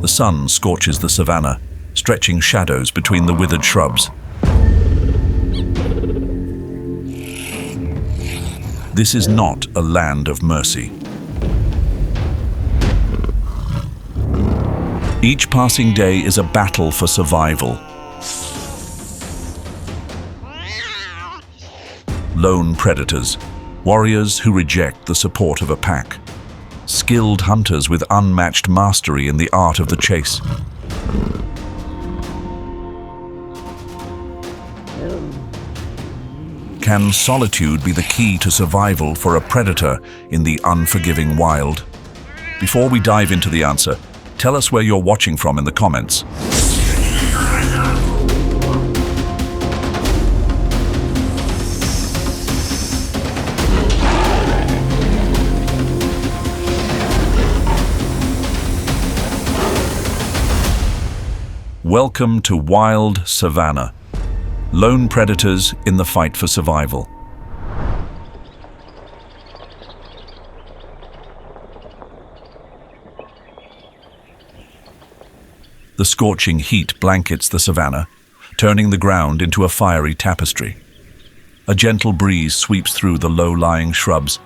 The sun scorches the savanna, stretching shadows between the withered shrubs. This is not a land of mercy. Each passing day is a battle for survival. Lone predators, warriors who reject the support of a pack. Skilled hunters with unmatched mastery in the art of the chase. Can solitude be the key to survival for a predator in the unforgiving wild? Before we dive into the answer, tell us where you're watching from in the comments. Welcome to Wild Savannah. Lone predators in the fight for survival. The scorching heat blankets the savanna, turning the ground into a fiery tapestry. A gentle breeze sweeps through the low-lying shrubs,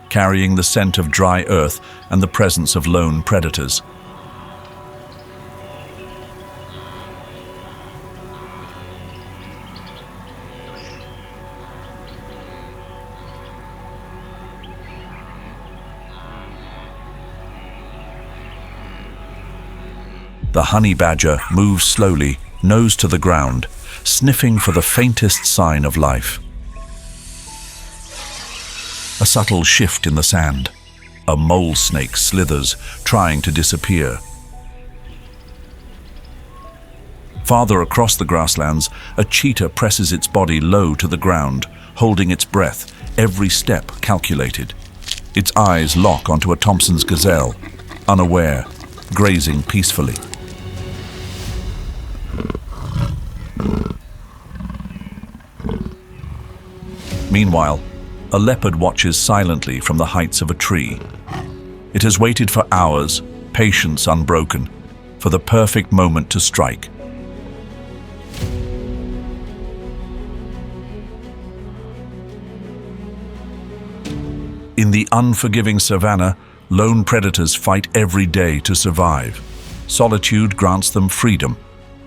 carrying the scent of dry earth and the presence of lone predators. The honey badger moves slowly, nose to the ground, sniffing for the faintest sign of life. A subtle shift in the sand. A mole snake slithers, trying to disappear. Farther across the grasslands, a cheetah presses its body low to the ground, holding its breath, every step calculated. Its eyes lock onto a Thompson's gazelle, unaware, grazing peacefully. Meanwhile, a leopard watches silently from the heights of a tree. It has waited for hours, patience unbroken, for the perfect moment to strike. In the unforgiving savanna, lone predators fight every day to survive. Solitude grants them freedom,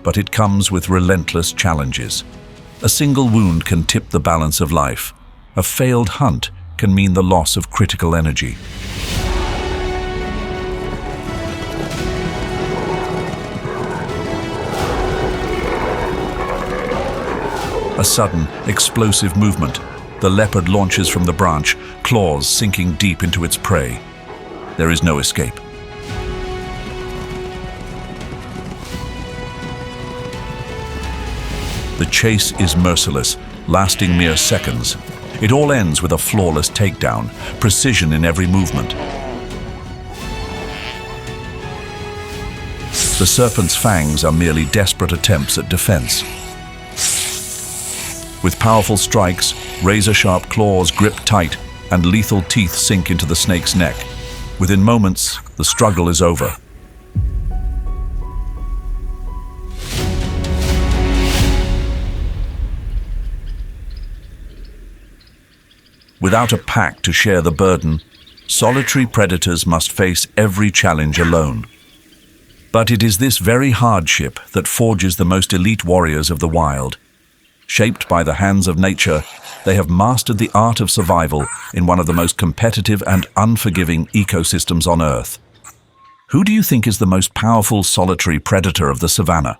but it comes with relentless challenges. A single wound can tip the balance of life. A failed hunt can mean the loss of critical energy. A sudden, explosive movement. The leopard launches from the branch, claws sinking deep into its prey. There is no escape. The chase is merciless, lasting mere seconds. It all ends with a flawless takedown, precision in every movement. The serpent's fangs are merely desperate attempts at defense. With powerful strikes, razor-sharp claws grip tight, and lethal teeth sink into the snake's neck. Within moments, the struggle is over. Without a pack to share the burden, solitary predators must face every challenge alone. But it is this very hardship that forges the most elite warriors of the wild. Shaped by the hands of nature, they have mastered the art of survival in one of the most competitive and unforgiving ecosystems on Earth. Who do you think is the most powerful solitary predator of the savanna?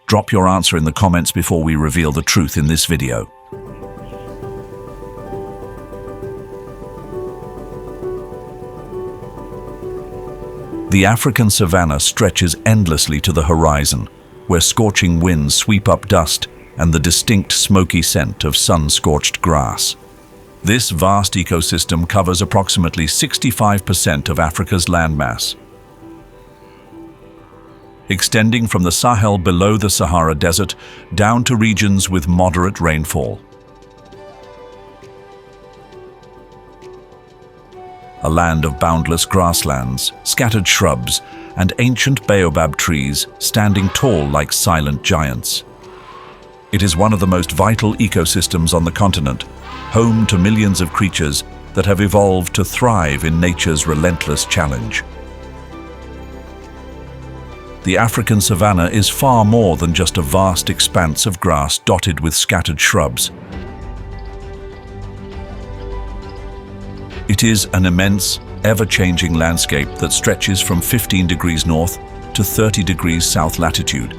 Drop your answer in the comments before we reveal the truth in this video. The African savannah stretches endlessly to the horizon, where scorching winds sweep up dust and the distinct smoky scent of sun-scorched grass. This vast ecosystem covers approximately 65% of Africa's landmass. Extending from the Sahel below the Sahara Desert down to regions with moderate rainfall. A land of boundless grasslands, scattered shrubs, and ancient baobab trees standing tall like silent giants. It is one of the most vital ecosystems on the continent, home to millions of creatures that have evolved to thrive in nature's relentless challenge. The African savannah is far more than just a vast expanse of grass dotted with scattered shrubs. It is an immense, ever-changing landscape that stretches from 15 degrees north to 30 degrees south latitude.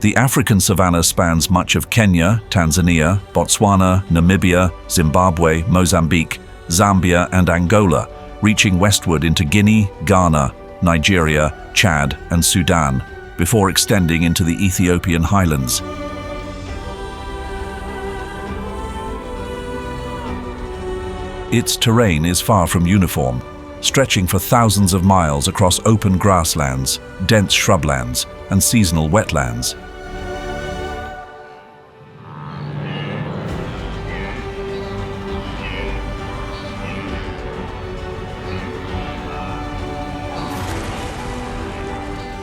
The African savannah spans much of Kenya, Tanzania, Botswana, Namibia, Zimbabwe, Mozambique, Zambia, and Angola, reaching westward into Guinea, Ghana, Nigeria, Chad, and Sudan, before extending into the Ethiopian highlands. Its terrain is far from uniform, stretching for thousands of miles across open grasslands, dense shrublands, and seasonal wetlands.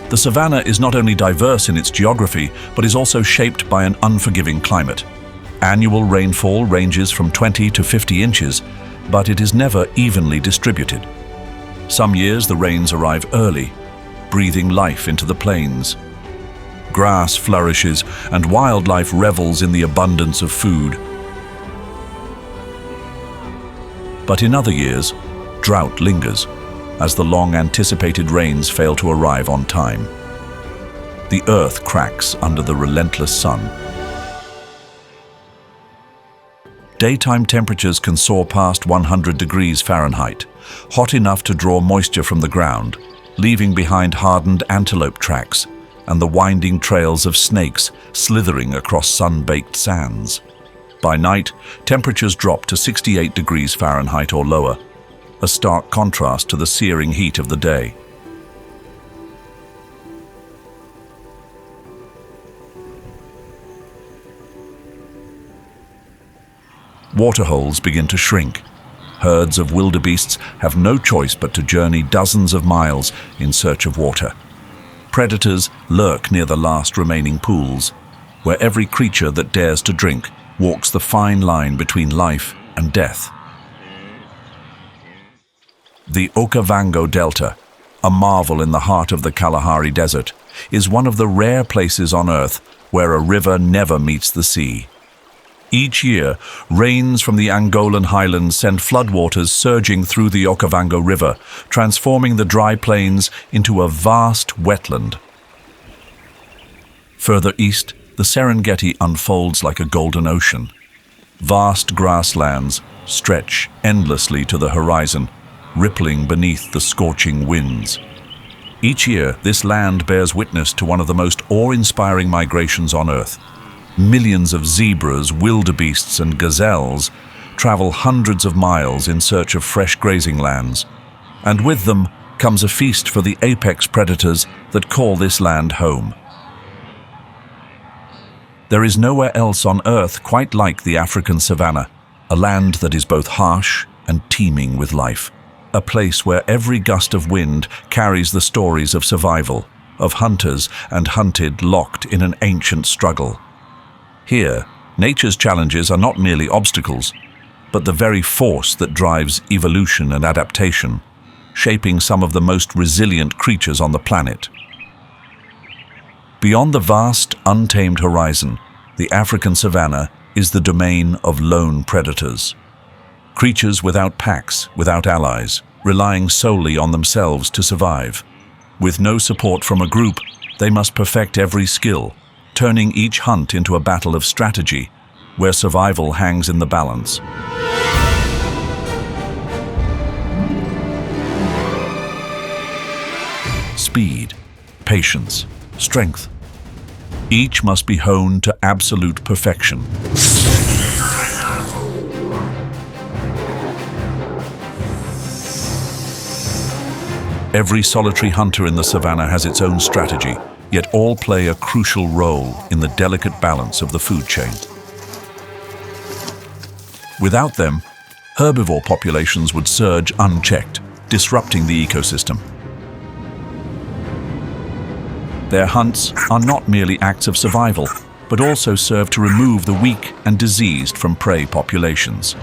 The savannah is not only diverse in its geography, but is also shaped by an unforgiving climate. Annual rainfall ranges from 20 to 50 inches, but it is never evenly distributed. Some years the rains arrive early, breathing life into the plains. Grass flourishes and wildlife revels in the abundance of food. But in other years, drought lingers, as the long-anticipated rains fail to arrive on time. The earth cracks under the relentless sun. Daytime temperatures can soar past 100 degrees Fahrenheit, hot enough to draw moisture from the ground, leaving behind hardened antelope tracks and the winding trails of snakes slithering across sun-baked sands. By night, temperatures drop to 68 degrees Fahrenheit or lower, a stark contrast to the searing heat of the day. Waterholes begin to shrink. Herds of wildebeests have no choice but to journey dozens of miles in search of water. Predators lurk near the last remaining pools, where every creature that dares to drink walks the fine line between life and death. The Okavango Delta, a marvel in the heart of the Kalahari Desert, is one of the rare places on Earth where a river never meets the sea. Each year, rains from the Angolan highlands send floodwaters surging through the Okavango River, transforming the dry plains into a vast wetland. Further east, the Serengeti unfolds like a golden ocean. Vast grasslands stretch endlessly to the horizon, rippling beneath the scorching winds. Each year, this land bears witness to one of the most awe-inspiring migrations on Earth. Millions of zebras, wildebeests, and gazelles travel hundreds of miles in search of fresh grazing lands. And with them comes a feast for the apex predators that call this land home. There is nowhere else on Earth quite like the African savannah, a land that is both harsh and teeming with life. A place where every gust of wind carries the stories of survival, of hunters and hunted locked in an ancient struggle. Here, nature's challenges are not merely obstacles, but the very force that drives evolution and adaptation, shaping some of the most resilient creatures on the planet. Beyond the vast, untamed horizon, the African savannah is the domain of lone predators. Creatures without packs, without allies, relying solely on themselves to survive. With no support from a group, they must perfect every skill, turning each hunt into a battle of strategy, where survival hangs in the balance. Speed, patience, strength. Each must be honed to absolute perfection. Every solitary hunter in the savannah has its own strategy, yet all play a crucial role in the delicate balance of the food chain. Without them, herbivore populations would surge unchecked, disrupting the ecosystem. Their hunts are not merely acts of survival, but also serve to remove the weak and diseased from prey populations.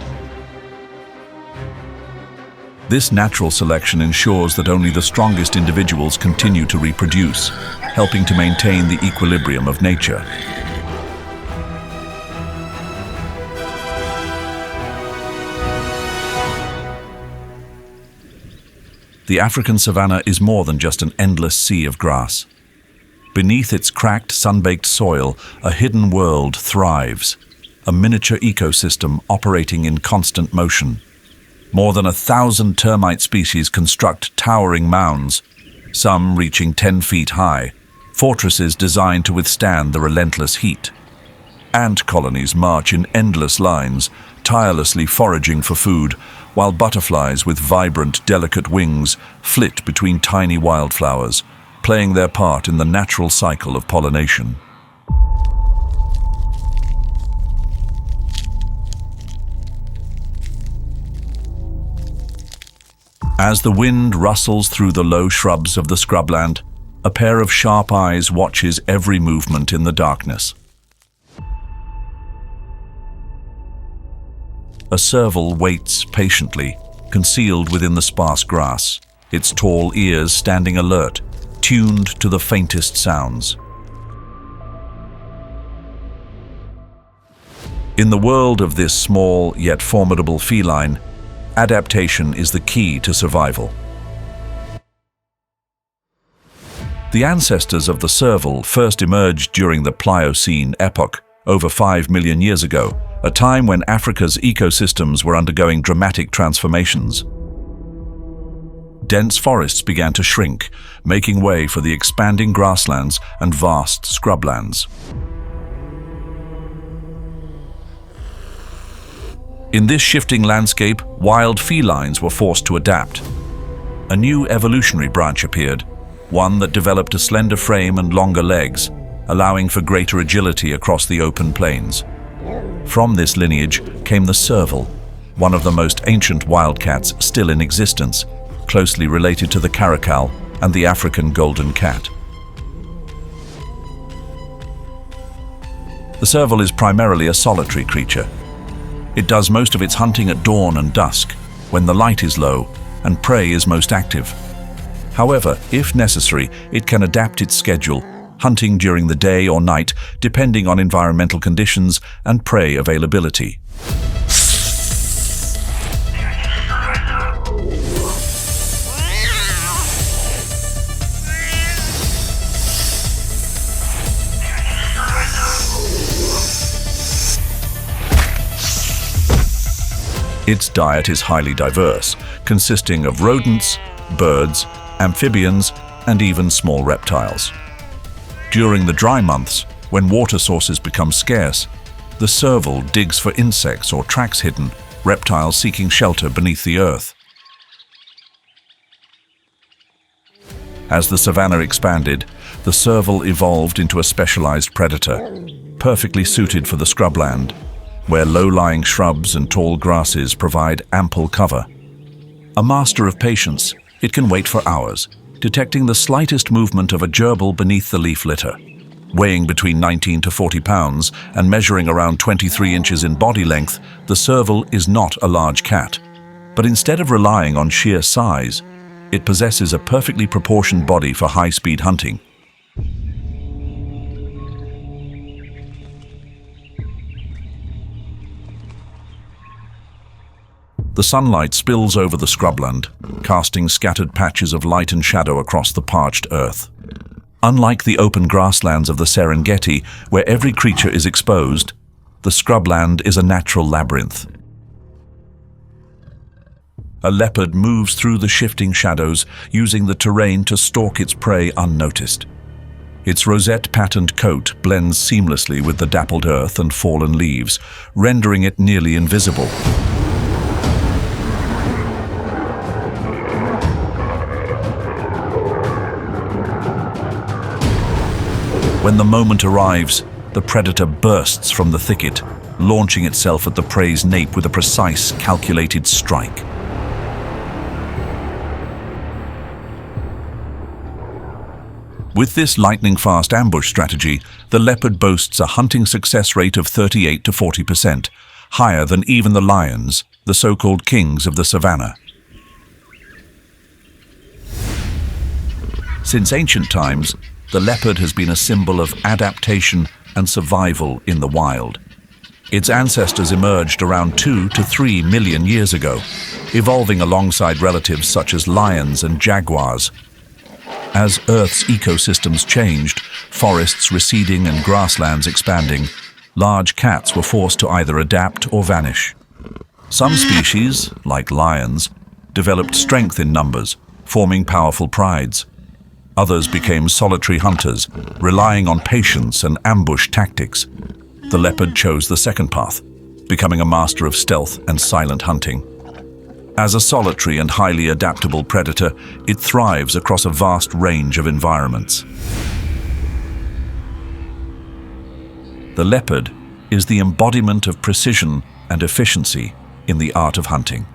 This natural selection ensures that only the strongest individuals continue to reproduce, helping to maintain the equilibrium of nature. The African savannah is more than just an endless sea of grass. Beneath its cracked, sun-baked soil, a hidden world thrives, a miniature ecosystem operating in constant motion. More than 1,000 termite species construct towering mounds, some reaching 10 feet high, fortresses designed to withstand the relentless heat. Ant colonies march in endless lines, tirelessly foraging for food, while butterflies with vibrant, delicate wings flit between tiny wildflowers, playing their part in the natural cycle of pollination. As the wind rustles through the low shrubs of the scrubland, a pair of sharp eyes watches every movement in the darkness. A serval waits patiently, concealed within the sparse grass, its tall ears standing alert, tuned to the faintest sounds. In the world of this small yet formidable feline, adaptation is the key to survival. The ancestors of the serval first emerged during the Pliocene epoch, over 5 million years ago, a time when Africa's ecosystems were undergoing dramatic transformations. Dense forests began to shrink, making way for the expanding grasslands and vast scrublands. In this shifting landscape, wild felines were forced to adapt. A new evolutionary branch appeared, one that developed a slender frame and longer legs, allowing for greater agility across the open plains. From this lineage came the serval, one of the most ancient wildcats still in existence, closely related to the caracal and the African golden cat. The serval is primarily a solitary creature. It does most of its hunting at dawn and dusk, when the light is low and prey is most active. However, if necessary, it can adapt its schedule, hunting during the day or night, depending on environmental conditions and prey availability. Its diet is highly diverse, consisting of rodents, birds, amphibians, and even small reptiles. During the dry months, when water sources become scarce, the serval digs for insects or tracks hidden reptiles seeking shelter beneath the earth. As the savanna expanded, the serval evolved into a specialized predator, perfectly suited for the scrubland, where low-lying shrubs and tall grasses provide ample cover. A master of patience, it can wait for hours, detecting the slightest movement of a gerbil beneath the leaf litter. Weighing between 19 to 40 pounds and measuring around 23 inches in body length, the serval is not a large cat. But instead of relying on sheer size, it possesses a perfectly proportioned body for high-speed hunting. The sunlight spills over the scrubland, casting scattered patches of light and shadow across the parched earth. Unlike the open grasslands of the Serengeti, where every creature is exposed, the scrubland is a natural labyrinth. A leopard moves through the shifting shadows, using the terrain to stalk its prey unnoticed. Its rosette-patterned coat blends seamlessly with the dappled earth and fallen leaves, rendering it nearly invisible. When the moment arrives, the predator bursts from the thicket, launching itself at the prey's nape with a precise, calculated strike. With this lightning-fast ambush strategy, the leopard boasts a hunting success rate of 38 to 40%, higher than even the lions, the so-called kings of the savannah. Since ancient times, the leopard has been a symbol of adaptation and survival in the wild. Its ancestors emerged around 2 to 3 million years ago, evolving alongside relatives such as lions and jaguars. As Earth's ecosystems changed, forests receding and grasslands expanding, large cats were forced to either adapt or vanish. Some species, like lions, developed strength in numbers, forming powerful prides. Others became solitary hunters, relying on patience and ambush tactics. The leopard chose the second path, becoming a master of stealth and silent hunting. As a solitary and highly adaptable predator, it thrives across a vast range of environments. The leopard is the embodiment of precision and efficiency in the art of hunting.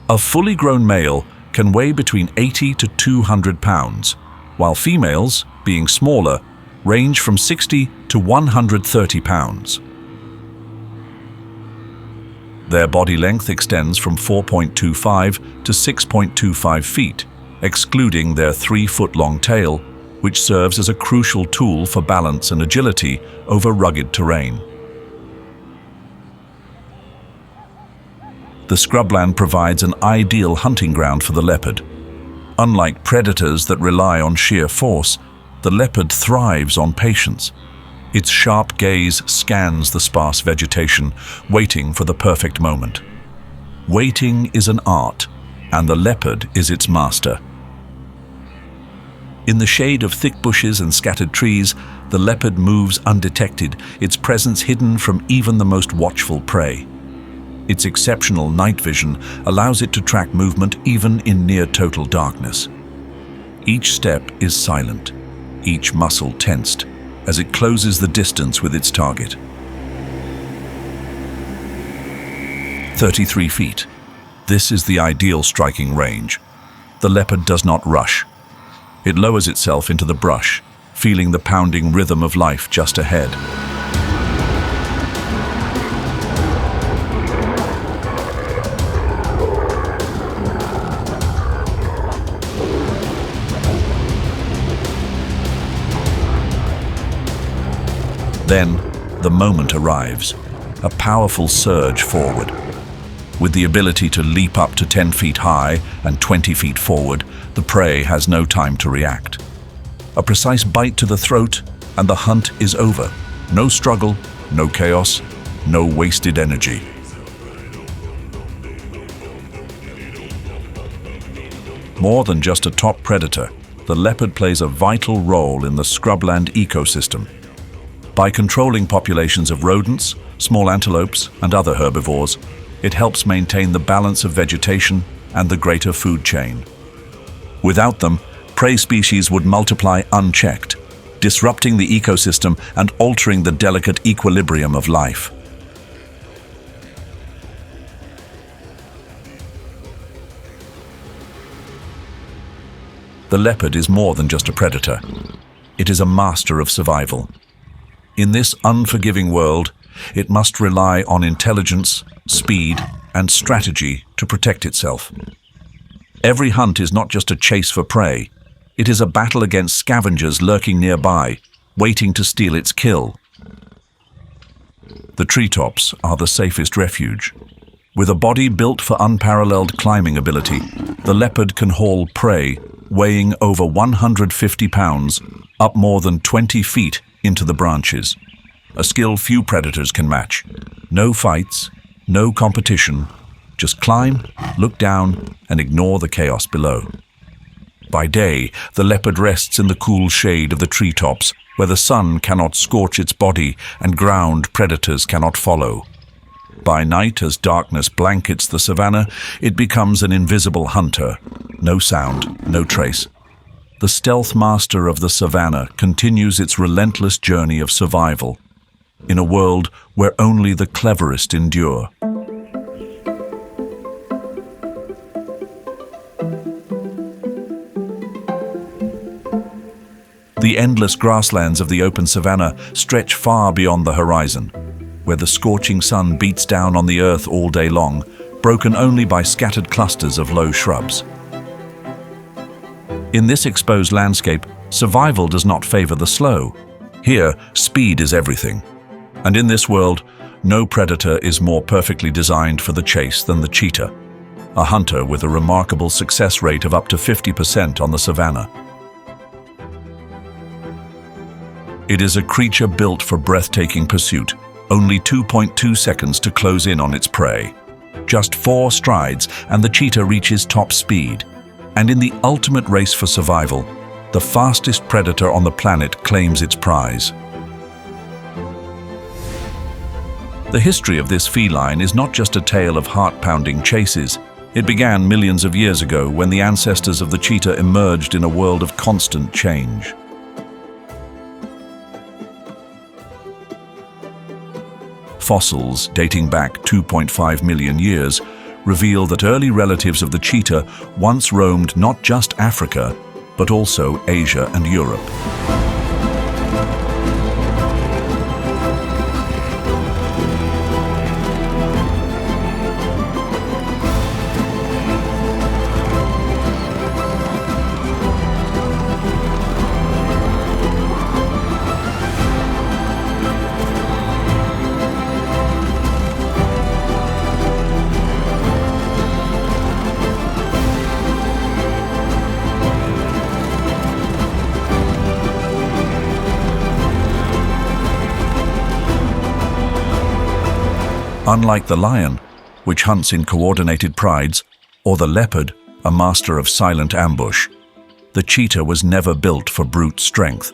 A fully grown male can weigh between 80 to 200 pounds, while females, being smaller, range from 60 to 130 pounds. Their body length extends from 4.25 to 6.25 feet, excluding their 3-foot-long tail, which serves as a crucial tool for balance and agility over rugged terrain. The scrubland provides an ideal hunting ground for the leopard. Unlike predators that rely on sheer force, the leopard thrives on patience. Its sharp gaze scans the sparse vegetation, waiting for the perfect moment. Waiting is an art, and the leopard is its master. In the shade of thick bushes and scattered trees, the leopard moves undetected, its presence hidden from even the most watchful prey. Its exceptional night vision allows it to track movement even in near-total darkness. Each step is silent, each muscle tensed, as it closes the distance with its target. 33 feet. This is the ideal striking range. The leopard does not rush. It lowers itself into the brush, feeling the pounding rhythm of life just ahead. Then, the moment arrives, a powerful surge forward. With the ability to leap up to 10 feet high and 20 feet forward, the prey has no time to react. A precise bite to the throat, and the hunt is over. No struggle, no chaos, no wasted energy. More than just a top predator, the leopard plays a vital role in the scrubland ecosystem. By controlling populations of rodents, small antelopes, and other herbivores, it helps maintain the balance of vegetation and the greater food chain. Without them, prey species would multiply unchecked, disrupting the ecosystem and altering the delicate equilibrium of life. The leopard is more than just a predator. It is a master of survival. In this unforgiving world, it must rely on intelligence, speed, and strategy to protect itself. Every hunt is not just a chase for prey. It is a battle against scavengers lurking nearby, waiting to steal its kill. The treetops are the safest refuge. With a body built for unparalleled climbing ability, the leopard can haul prey weighing over 150 pounds up more than 20 feet into the branches. A skill few predators can match. No fights, no competition, just climb, look down, and ignore the chaos below. By day, the leopard rests in the cool shade of the treetops, where the sun cannot scorch its body and ground predators cannot follow. By night, as darkness blankets the savannah, it becomes an invisible hunter. No sound, no trace. The stealth master of the savannah continues its relentless journey of survival in a world where only the cleverest endure. The endless grasslands of the open savanna stretch far beyond the horizon, where the scorching sun beats down on the earth all day long, broken only by scattered clusters of low shrubs. In this exposed landscape, survival does not favor the slow. Here, speed is everything. And in this world, no predator is more perfectly designed for the chase than the cheetah, a hunter with a remarkable success rate of up to 50% on the savanna. It is a creature built for breathtaking pursuit, only 2.2 seconds to close in on its prey. Just 4 strides and the cheetah reaches top speed. And in the ultimate race for survival, the fastest predator on the planet claims its prize. The history of this feline is not just a tale of heart-pounding chases. It began millions of years ago when the ancestors of the cheetah emerged in a world of constant change. Fossils dating back 2.5 million years reveal that early relatives of the cheetah once roamed not just Africa, but also Asia and Europe. Unlike the lion, which hunts in coordinated prides, or the leopard, a master of silent ambush, the cheetah was never built for brute strength.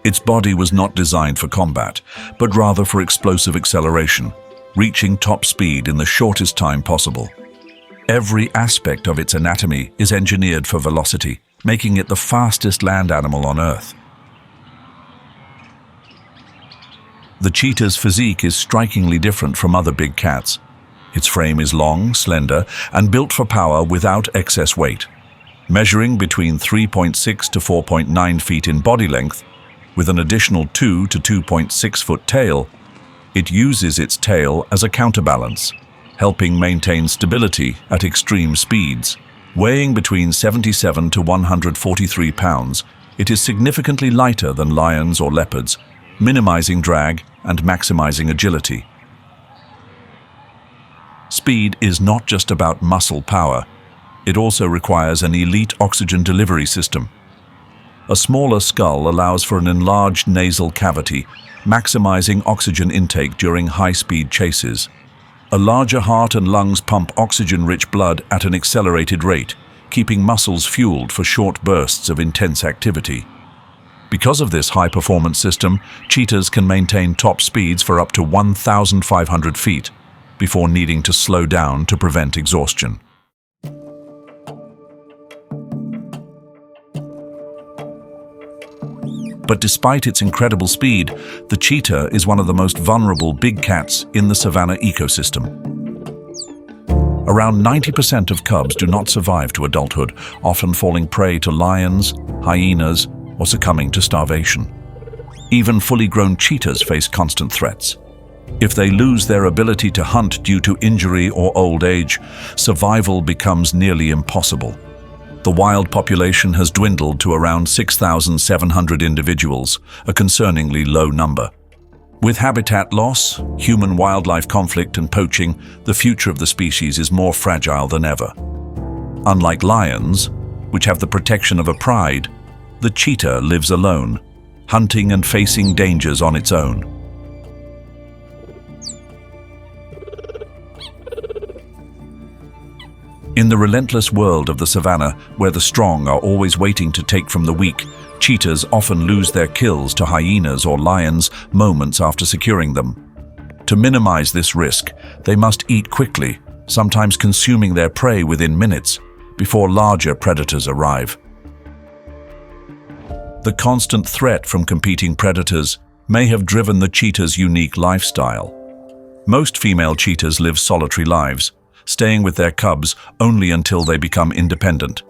Its body was not designed for combat, but rather for explosive acceleration, reaching top speed in the shortest time possible. Every aspect of its anatomy is engineered for velocity, making it the fastest land animal on Earth. The cheetah's physique is strikingly different from other big cats. Its frame is long, slender, and built for power without excess weight. Measuring between 3.6 to 4.9 feet in body length, with an additional 2 to 2.6 foot tail, it uses its tail as a counterbalance, helping maintain stability at extreme speeds. Weighing between 77 to 143 pounds, it is significantly lighter than lions or leopards, minimizing drag and maximizing agility. Speed is not just about muscle power. It also requires an elite oxygen delivery system. A smaller skull allows for an enlarged nasal cavity, maximizing oxygen intake during high-speed chases. A larger heart and lungs pump oxygen-rich blood at an accelerated rate, keeping muscles fueled for short bursts of intense activity. Because of this high-performance system, cheetahs can maintain top speeds for up to 1,500 feet before needing to slow down to prevent exhaustion. But despite its incredible speed, the cheetah is one of the most vulnerable big cats in the savanna ecosystem. Around 90% of cubs do not survive to adulthood, often falling prey to lions, hyenas, or succumbing to starvation. Even fully grown cheetahs face constant threats. If they lose their ability to hunt due to injury or old age, survival becomes nearly impossible. The wild population has dwindled to around 6,700 individuals, a concerningly low number. With habitat loss, human-wildlife conflict, and poaching, the future of the species is more fragile than ever. Unlike lions, which have the protection of a pride, the cheetah lives alone, hunting and facing dangers on its own. In the relentless world of the savanna, where the strong are always waiting to take from the weak, cheetahs often lose their kills to hyenas or lions moments after securing them. To minimize this risk, they must eat quickly, sometimes consuming their prey within minutes, before larger predators arrive. The constant threat from competing predators may have driven the cheetah's unique lifestyle. Most female cheetahs live solitary lives, staying with their cubs only until they become independent.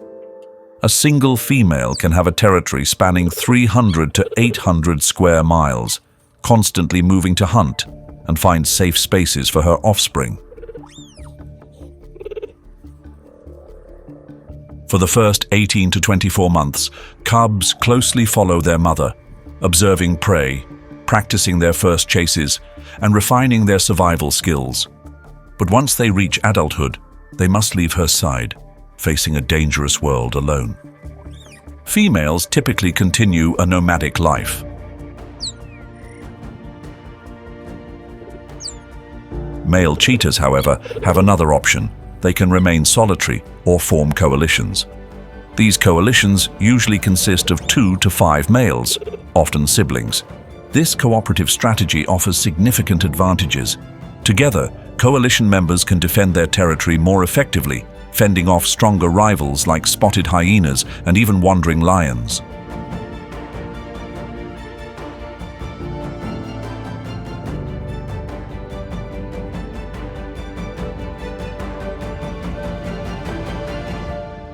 A single female can have a territory spanning 300 to 800 square miles, constantly moving to hunt and find safe spaces for her offspring. For the first 18 to 24 months, cubs closely follow their mother, observing prey, practicing their first chases, and refining their survival skills. But once they reach adulthood, they must leave her side, facing a dangerous world alone. Females typically continue a nomadic life. Male cheetahs, however, have another option. They can remain solitary or form coalitions. These coalitions usually consist of 2 to 5 males, often siblings. This cooperative strategy offers significant advantages. Together, coalition members can defend their territory more effectively, fending off stronger rivals like spotted hyenas and even wandering lions.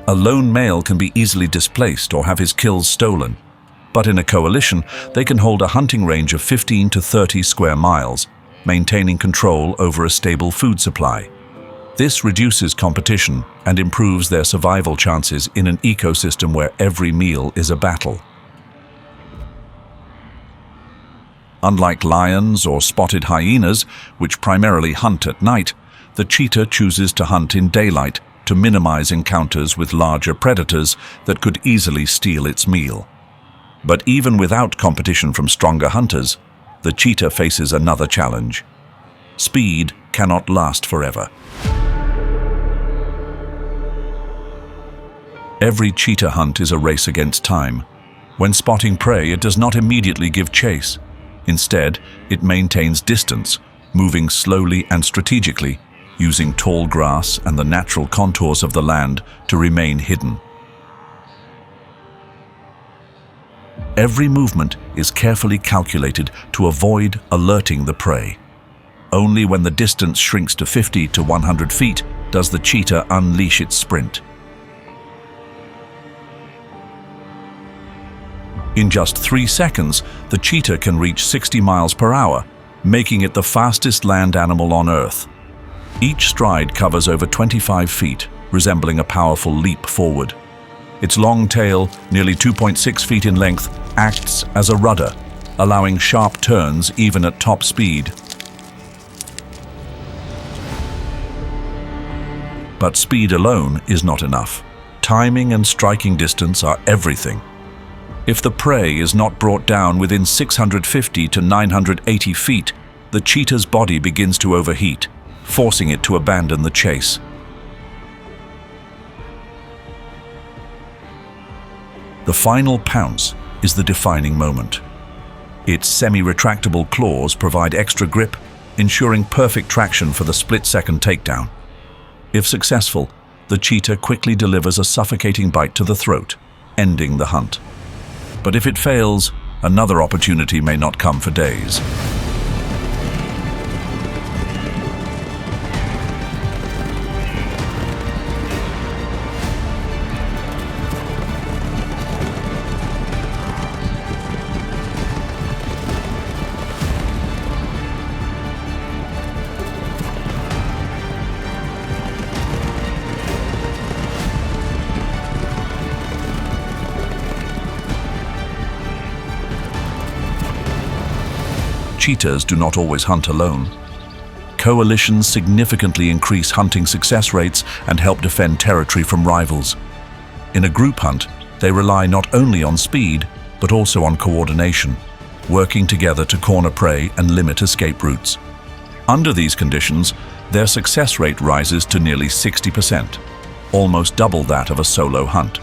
A lone male can be easily displaced or have his kills stolen, but in a coalition, they can hold a hunting range of 15 to 30 square miles, maintaining control over a stable food supply. This reduces competition and improves their survival chances in an ecosystem where every meal is a battle. Unlike lions or spotted hyenas, which primarily hunt at night, the cheetah chooses to hunt in daylight to minimize encounters with larger predators that could easily steal its meal. But even without competition from stronger hunters, the cheetah faces another challenge. Speed cannot last forever. Every cheetah hunt is a race against time. When spotting prey, it does not immediately give chase. Instead, it maintains distance, moving slowly and strategically, using tall grass and the natural contours of the land to remain hidden. Every movement is carefully calculated to avoid alerting the prey. Only when the distance shrinks to 50 to 100 feet does the cheetah unleash its sprint. In just 3 seconds, the cheetah can reach 60 miles per hour, making it the fastest land animal on Earth. Each stride covers over 25 feet, resembling a powerful leap forward. Its long tail, nearly 2.6 feet in length, acts as a rudder, allowing sharp turns even at top speed. But speed alone is not enough. Timing and striking distance are everything. If the prey is not brought down within 650 to 980 feet, the cheetah's body begins to overheat, forcing it to abandon the chase. The final pounce is the defining moment. Its semi-retractable claws provide extra grip, ensuring perfect traction for the split-second takedown. If successful, the cheetah quickly delivers a suffocating bite to the throat, ending the hunt. But if it fails, another opportunity may not come for days. Cheetahs do not always hunt alone. Coalitions significantly increase hunting success rates and help defend territory from rivals. In a group hunt, they rely not only on speed, but also on coordination, working together to corner prey and limit escape routes. Under these conditions, their success rate rises to nearly 60%, almost double that of a solo hunt.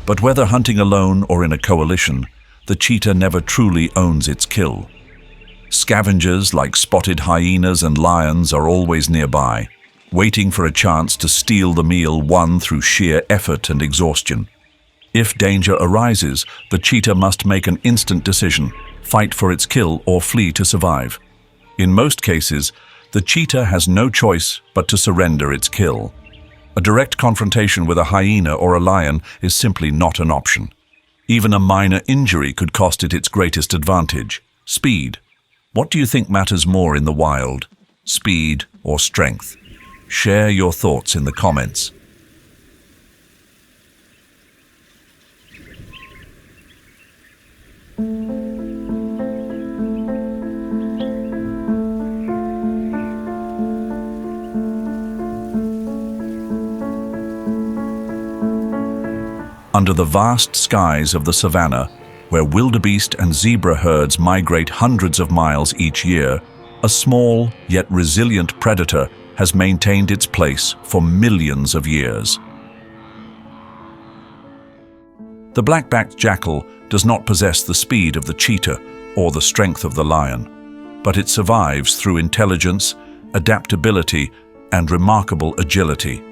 But whether hunting alone or in a coalition, the cheetah never truly owns its kill. Scavengers like spotted hyenas and lions are always nearby, waiting for a chance to steal the meal won through sheer effort and exhaustion. If danger arises, the cheetah must make an instant decision, fight for its kill or flee to survive. In most cases, The cheetah has no choice but to surrender its kill. A direct confrontation with a hyena or a lion is simply not an option. Even a minor injury could cost it its greatest advantage: speed. What do you think matters more in the wild, speed or strength? Share your thoughts in the comments. Under the vast skies of the savannah, where wildebeest and zebra herds migrate hundreds of miles each year, a small yet resilient predator has maintained its place for millions of years. The black-backed jackal does not possess the speed of the cheetah or the strength of the lion, but it survives through intelligence, adaptability, and remarkable agility.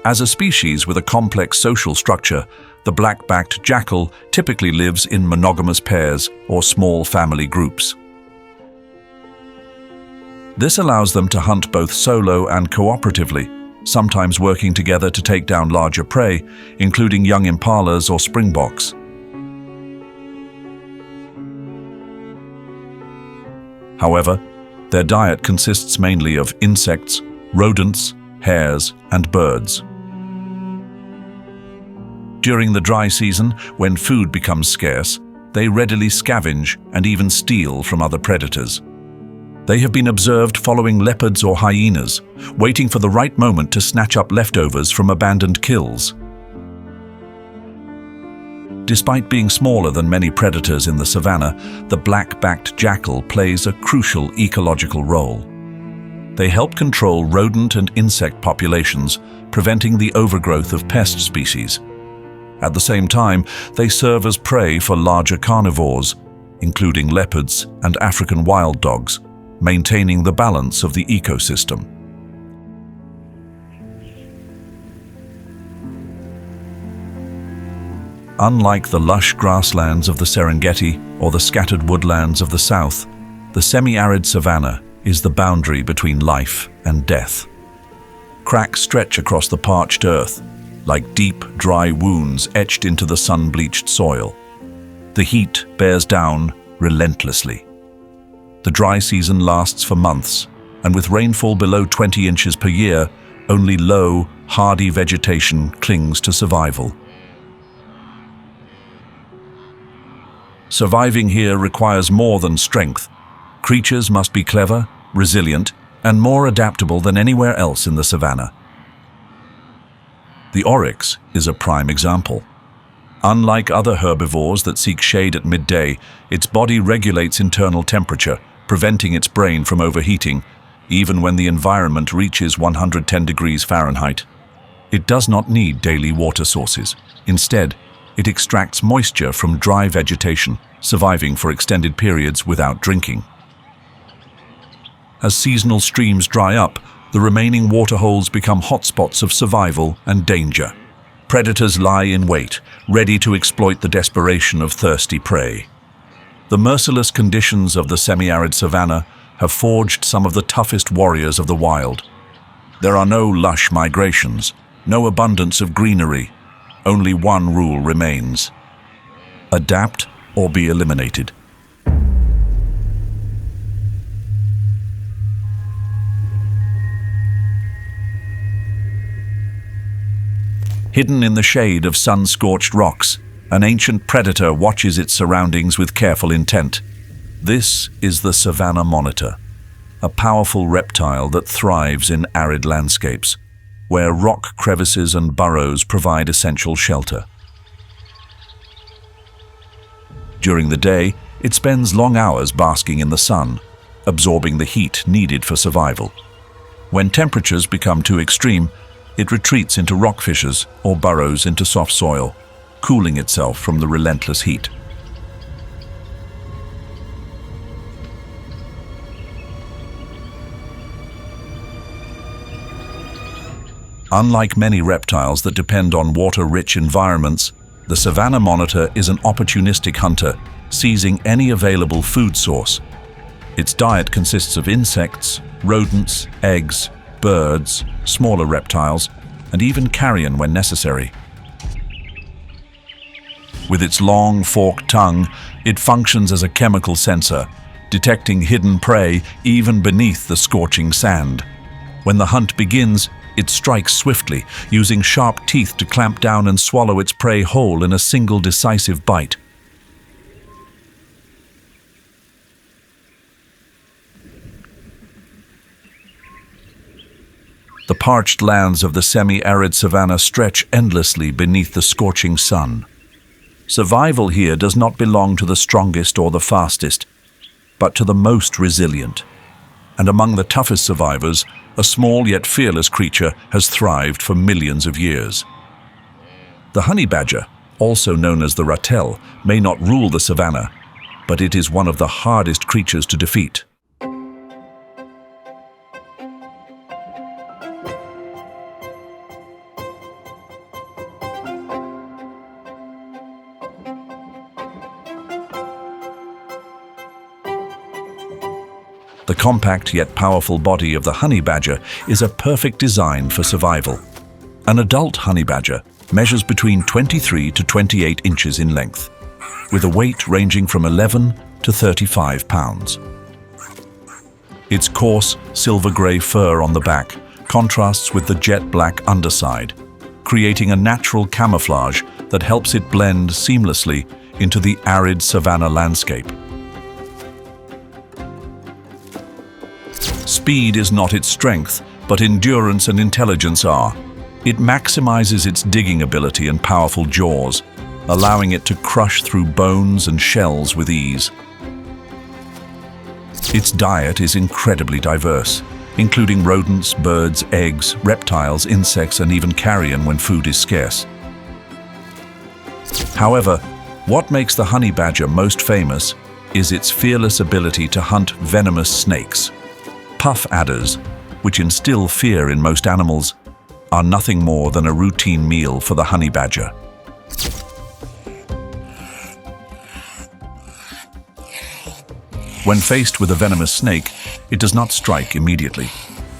As a species with a complex social structure, the black-backed jackal typically lives in monogamous pairs or small family groups. This allows them to hunt both solo and cooperatively, sometimes working together to take down larger prey, including young impalas or springboks. However, their diet consists mainly of insects, rodents, hares, and birds. During the dry season, when food becomes scarce, they readily scavenge and even steal from other predators. They have been observed following leopards or hyenas, waiting for the right moment to snatch up leftovers from abandoned kills. Despite being smaller than many predators in the savannah, the black-backed jackal plays a crucial ecological role. They help control rodent and insect populations, preventing the overgrowth of pest species. At the same time, they serve as prey for larger carnivores, including leopards and African wild dogs, maintaining the balance of the ecosystem. Unlike the lush grasslands of the Serengeti or the scattered woodlands of the south, the semi-arid savanna is the boundary between life and death. Cracks stretch across the parched earth, like deep, dry wounds etched into the sun-bleached soil. The heat bears down relentlessly. The dry season lasts for months, and with rainfall below 20 inches per year, only low, hardy vegetation clings to survival. Surviving here requires more than strength. Creatures must be clever, resilient, and more adaptable than anywhere else in the savannah. The oryx is a prime example. Unlike other herbivores that seek shade at midday, its body regulates internal temperature, preventing its brain from overheating, even when the environment reaches 110 degrees Fahrenheit. It does not need daily water sources. Instead, it extracts moisture from dry vegetation, surviving for extended periods without drinking. As seasonal streams dry up, the remaining waterholes become hotspots of survival and danger. Predators lie in wait, ready to exploit the desperation of thirsty prey. The merciless conditions of the semi-arid savannah have forged some of the toughest warriors of the wild. There are no lush migrations, no abundance of greenery. Only one rule remains: adapt or be eliminated. Hidden in the shade of sun-scorched rocks, an ancient predator watches its surroundings with careful intent. This is the savanna monitor, a powerful reptile that thrives in arid landscapes, where rock crevices and burrows provide essential shelter. During the day, it spends long hours basking in the sun, absorbing the heat needed for survival. When temperatures become too extreme, it retreats into rock fissures or burrows into soft soil, cooling itself from the relentless heat. Unlike many reptiles that depend on water-rich environments, the savanna monitor is an opportunistic hunter, seizing any available food source. Its diet consists of insects, rodents, eggs, birds, smaller reptiles, and even carrion when necessary. With its long, forked tongue, it functions as a chemical sensor, detecting hidden prey even beneath the scorching sand. When the hunt begins, it strikes swiftly, using sharp teeth to clamp down and swallow its prey whole in a single decisive bite. The parched lands of the semi-arid savanna stretch endlessly beneath the scorching sun. Survival here does not belong to the strongest or the fastest, but to the most resilient. And among the toughest survivors, a small yet fearless creature has thrived for millions of years. The honey badger, also known as the ratel, may not rule the savanna, but it is one of the hardest creatures to defeat. The compact yet powerful body of the honey badger is a perfect design for survival. An adult honey badger measures between 23 to 28 inches in length, with a weight ranging from 11 to 35 pounds. Its coarse, silver-grey fur on the back contrasts with the jet-black underside, creating a natural camouflage that helps it blend seamlessly into the arid savanna landscape. Speed is not its strength, but endurance and intelligence are. It maximizes its digging ability and powerful jaws, allowing it to crush through bones and shells with ease. Its diet is incredibly diverse, including rodents, birds, eggs, reptiles, insects, and even carrion when food is scarce. However, what makes the honey badger most famous is its fearless ability to hunt venomous snakes. Puff adders, which instill fear in most animals, are nothing more than a routine meal for the honey badger. When faced with a venomous snake, it does not strike immediately.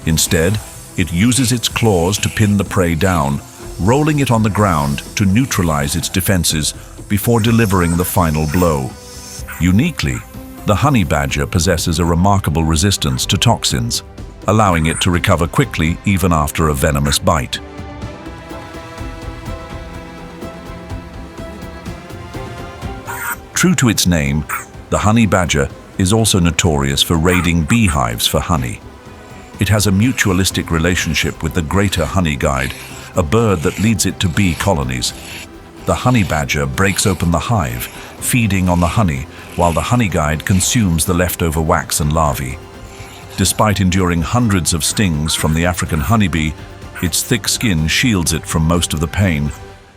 Instead, it uses its claws to pin the prey down, rolling it on the ground to neutralize its defenses before delivering the final blow. Uniquely, the honey badger possesses a remarkable resistance to toxins, allowing it to recover quickly even after a venomous bite. True to its name, the honey badger is also notorious for raiding beehives for honey. It has a mutualistic relationship with the greater honey guide, a bird that leads it to bee colonies. The honey badger breaks open the hive, feeding on the honey, while the honey guide consumes the leftover wax and larvae. Despite enduring hundreds of stings from the African honeybee, its thick skin shields it from most of the pain,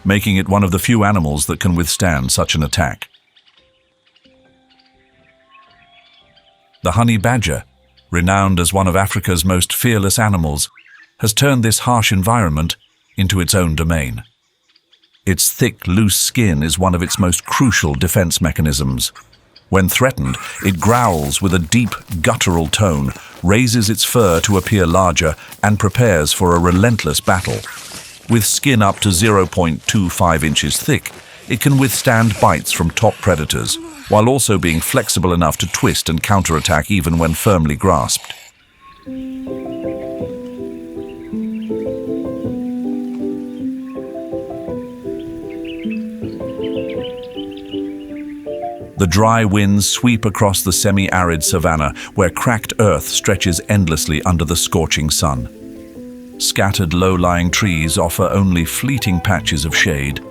making it one of the few animals that can withstand such an attack. The honey badger, renowned as one of Africa's most fearless animals, has turned this harsh environment into its own domain. Its thick, loose skin is one of its most crucial defense mechanisms. When threatened, it growls with a deep, guttural tone, raises its fur to appear larger, and prepares for a relentless battle. With skin up to 0.25 inches thick, it can withstand bites from top predators, while also being flexible enough to twist and counterattack even when firmly grasped. The dry winds sweep across the semi-arid savanna, where cracked earth stretches endlessly under the scorching sun. Scattered low-lying trees offer only fleeting patches of shade,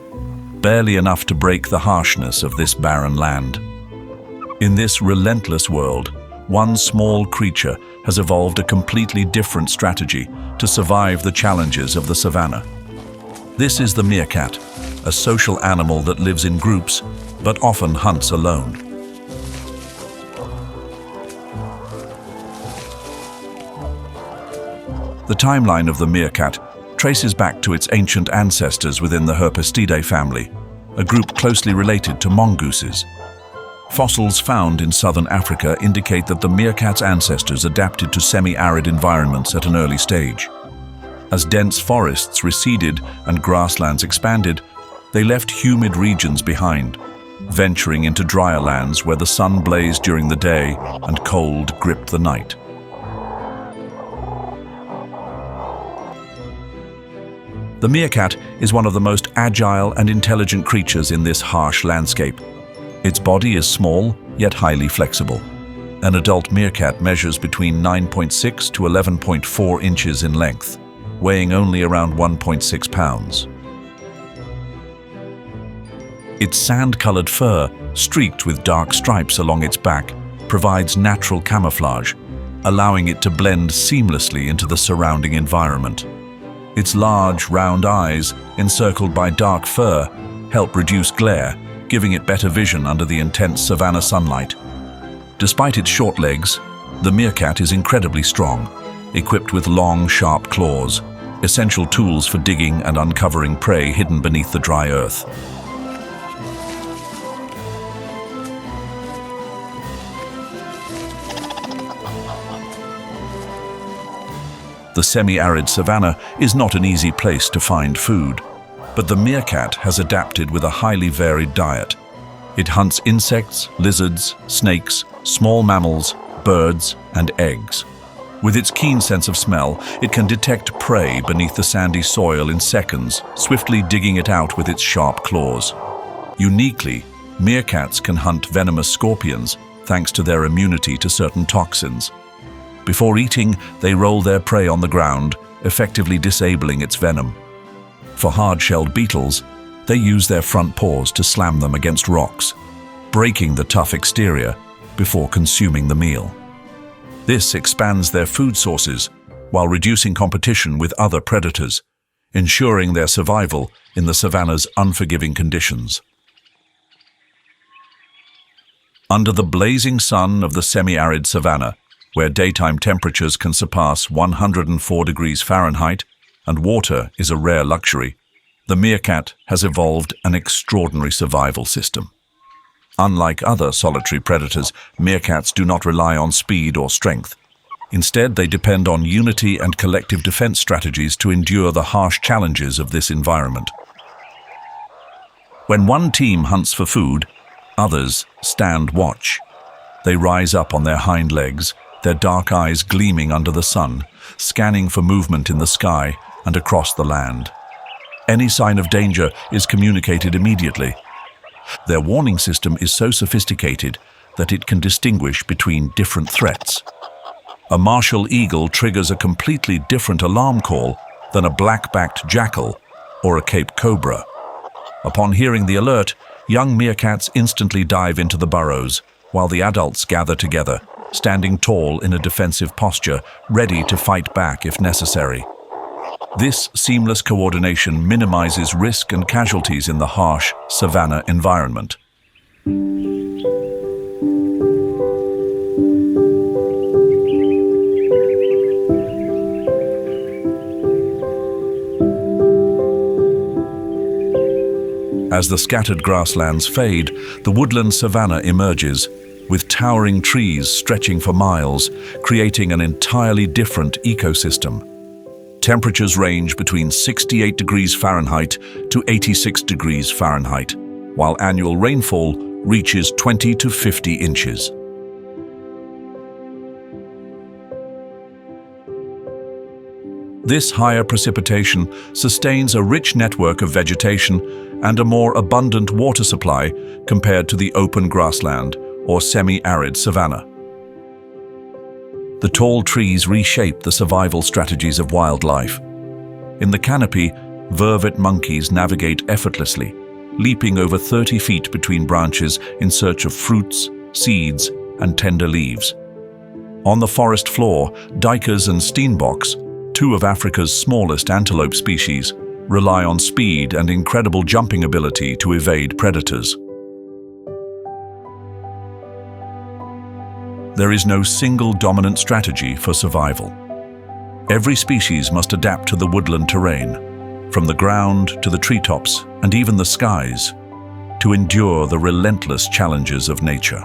barely enough to break the harshness of this barren land. In this relentless world, one small creature has evolved a completely different strategy to survive the challenges of the savanna. This is the meerkat, a social animal that lives in groups, but often hunts alone. The timeline of the meerkat traces back to its ancient ancestors within the Herpestidae family, a group closely related to mongooses. Fossils found in southern Africa indicate that the meerkat's ancestors adapted to semi-arid environments at an early stage. As dense forests receded and grasslands expanded, they left humid regions behind, venturing into drier lands where the sun blazed during the day and cold gripped the night. The meerkat is one of the most agile and intelligent creatures in this harsh landscape. Its body is small, yet highly flexible. An adult meerkat measures between 9.6 to 11.4 inches in length, weighing only around 1.6 pounds. Its sand-colored fur, streaked with dark stripes along its back, provides natural camouflage, allowing it to blend seamlessly into the surrounding environment. Its large, round eyes, encircled by dark fur, help reduce glare, giving it better vision under the intense savanna sunlight. Despite its short legs, the meerkat is incredibly strong, equipped with long, sharp claws, essential tools for digging and uncovering prey hidden beneath the dry earth. The semi-arid savanna is not an easy place to find food, but the meerkat has adapted with a highly varied diet. It hunts insects, lizards, snakes, small mammals, birds, and eggs. With its keen sense of smell, it can detect prey beneath the sandy soil in seconds, swiftly digging it out with its sharp claws. Uniquely, meerkats can hunt venomous scorpions thanks to their immunity to certain toxins. Before eating, they roll their prey on the ground, effectively disabling its venom. For hard-shelled beetles, they use their front paws to slam them against rocks, breaking the tough exterior before consuming the meal. This expands their food sources while reducing competition with other predators, ensuring their survival in the savanna's unforgiving conditions. Under the blazing sun of the semi-arid savanna, where daytime temperatures can surpass 104 degrees Fahrenheit and water is a rare luxury, the meerkat has evolved an extraordinary survival system. Unlike other solitary predators, meerkats do not rely on speed or strength. Instead, they depend on unity and collective defense strategies to endure the harsh challenges of this environment. When one team hunts for food, others stand watch. They rise up on their hind legs, their dark eyes gleaming under the sun, scanning for movement in the sky and across the land. Any sign of danger is communicated immediately. Their warning system is so sophisticated that it can distinguish between different threats. A martial eagle triggers a completely different alarm call than a black-backed jackal or a Cape cobra. Upon hearing the alert, young meerkats instantly dive into the burrows, while the adults gather together, standing tall in a defensive posture, ready to fight back if necessary. This seamless coordination minimizes risk and casualties in the harsh savanna environment. As the scattered grasslands fade, the woodland savanna emerges, with towering trees stretching for miles, creating an entirely different ecosystem. Temperatures range between 68 degrees Fahrenheit to 86 degrees Fahrenheit, while annual rainfall reaches 20 to 50 inches. This higher precipitation sustains a rich network of vegetation and a more abundant water supply compared to the open grassland or semi-arid savanna. The tall trees reshape the survival strategies of wildlife. In the canopy, vervet monkeys navigate effortlessly, leaping over 30 feet between branches in search of fruits, seeds, and tender leaves. On the forest floor, duikers and steenboks, two of Africa's smallest antelope species, rely on speed and incredible jumping ability to evade predators. There is no single dominant strategy for survival. Every species must adapt to the woodland terrain, from the ground to the treetops and even the skies. to endure the relentless challenges of nature.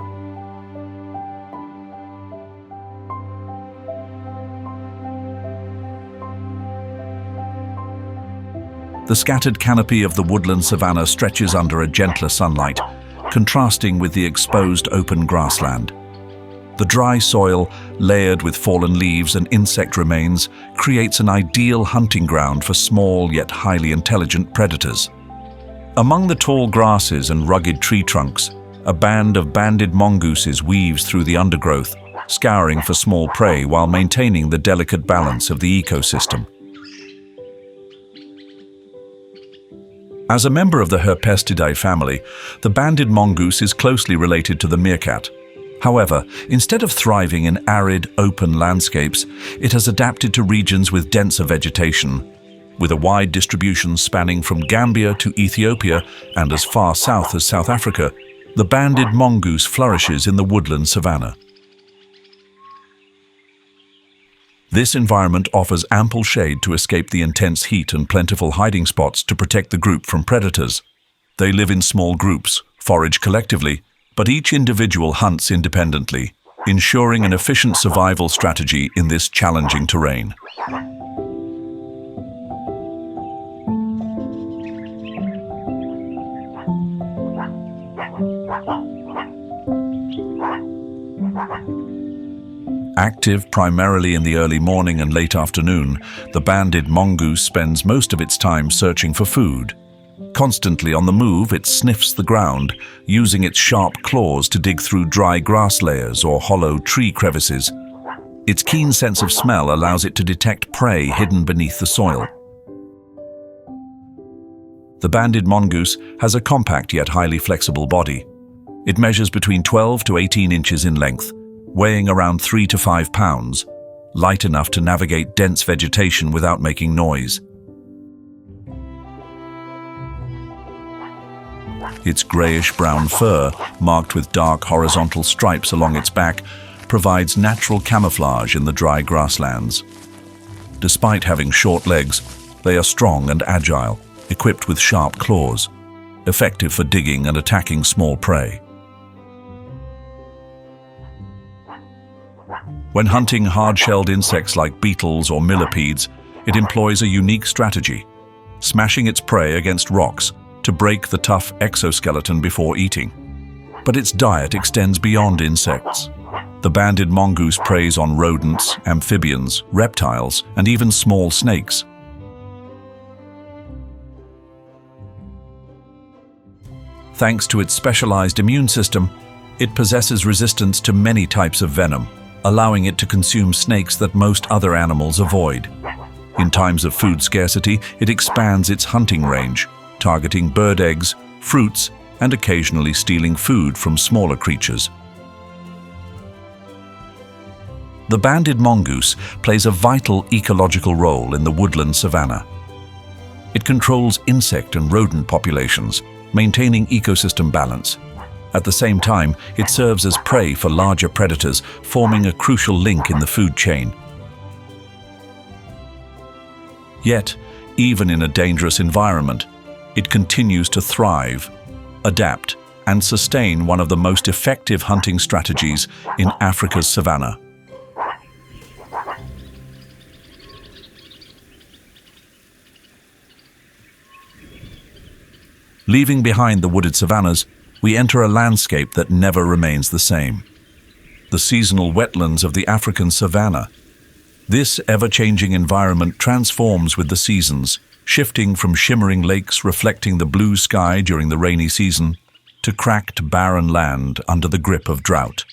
The scattered canopy of the woodland savanna stretches under a gentler sunlight, contrasting with the exposed open grassland. The dry soil, layered with fallen leaves and insect remains, creates an ideal hunting ground for small yet highly intelligent predators. Among the tall grasses and rugged tree trunks, a band of banded mongooses weaves through the undergrowth, scouring for small prey while maintaining the delicate balance of the ecosystem. As a member of the Herpestidae family, the banded mongoose is closely related to the meerkat. However, instead of thriving in arid, open landscapes, it has adapted to regions with denser vegetation. With a wide distribution spanning from Gambia to Ethiopia and as far south as South Africa, the banded mongoose flourishes in the woodland savanna. This environment offers ample shade to escape the intense heat and plentiful hiding spots to protect the group from predators. They live in small groups, forage collectively, but each individual hunts independently, ensuring an efficient survival strategy in this challenging terrain. Active primarily in the early morning and late afternoon, the banded mongoose spends most of its time searching for food. Constantly on the move, it sniffs the ground, using its sharp claws to dig through dry grass layers or hollow tree crevices. Its keen sense of smell allows it to detect prey hidden beneath the soil. The banded mongoose has a compact yet highly flexible body. It measures between 12 to 18 inches in length, weighing around 3 to 5 pounds, light enough to navigate dense vegetation without making noise. Its grayish-brown fur, marked with dark horizontal stripes along its back, provides natural camouflage in the dry grasslands. Despite having short legs, they are strong and agile, equipped with sharp claws, effective for digging and attacking small prey. When hunting hard-shelled insects like beetles or millipedes, it employs a unique strategy, smashing its prey against rocks to break the tough exoskeleton before eating. But its diet extends beyond insects. The banded mongoose preys on rodents, amphibians, reptiles, and even small snakes. Thanks to its specialized immune system, it possesses resistance to many types of venom, allowing it to consume snakes that most other animals avoid. In times of food scarcity, it expands its hunting range, targeting bird eggs, fruits, and occasionally stealing food from smaller creatures. The banded mongoose plays a vital ecological role in the woodland savanna. It controls insect and rodent populations, maintaining ecosystem balance. At the same time, it serves as prey for larger predators, forming a crucial link in the food chain. Yet, even in a dangerous environment, it continues to thrive, adapt, and sustain one of the most effective hunting strategies in Africa's savanna. Leaving behind the wooded savannas, we enter a landscape that never remains the same. The seasonal wetlands of the African Savannah. This ever-changing environment transforms with the seasons, shifting from shimmering lakes reflecting the blue sky during the rainy season to cracked, barren land under the grip of drought.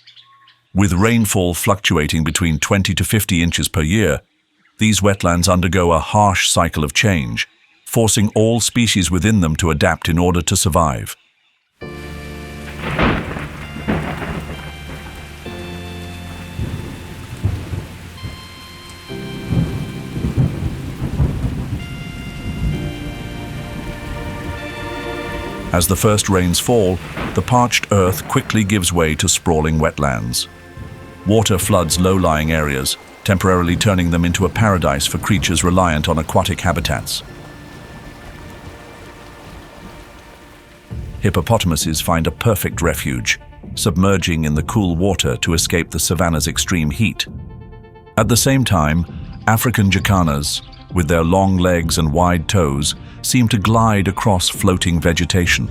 With rainfall fluctuating between 20 to 50 inches per year, these wetlands undergo a harsh cycle of change, forcing all species within them to adapt in order to survive. As the first rains fall, the parched earth quickly gives way to sprawling wetlands. Water floods low-lying areas, temporarily turning them into a paradise for creatures reliant on aquatic habitats. Hippopotamuses find a perfect refuge, submerging in the cool water to escape the savanna's extreme heat. At the same time, African jacanas, with their long legs and wide toes, seem to glide across floating vegetation.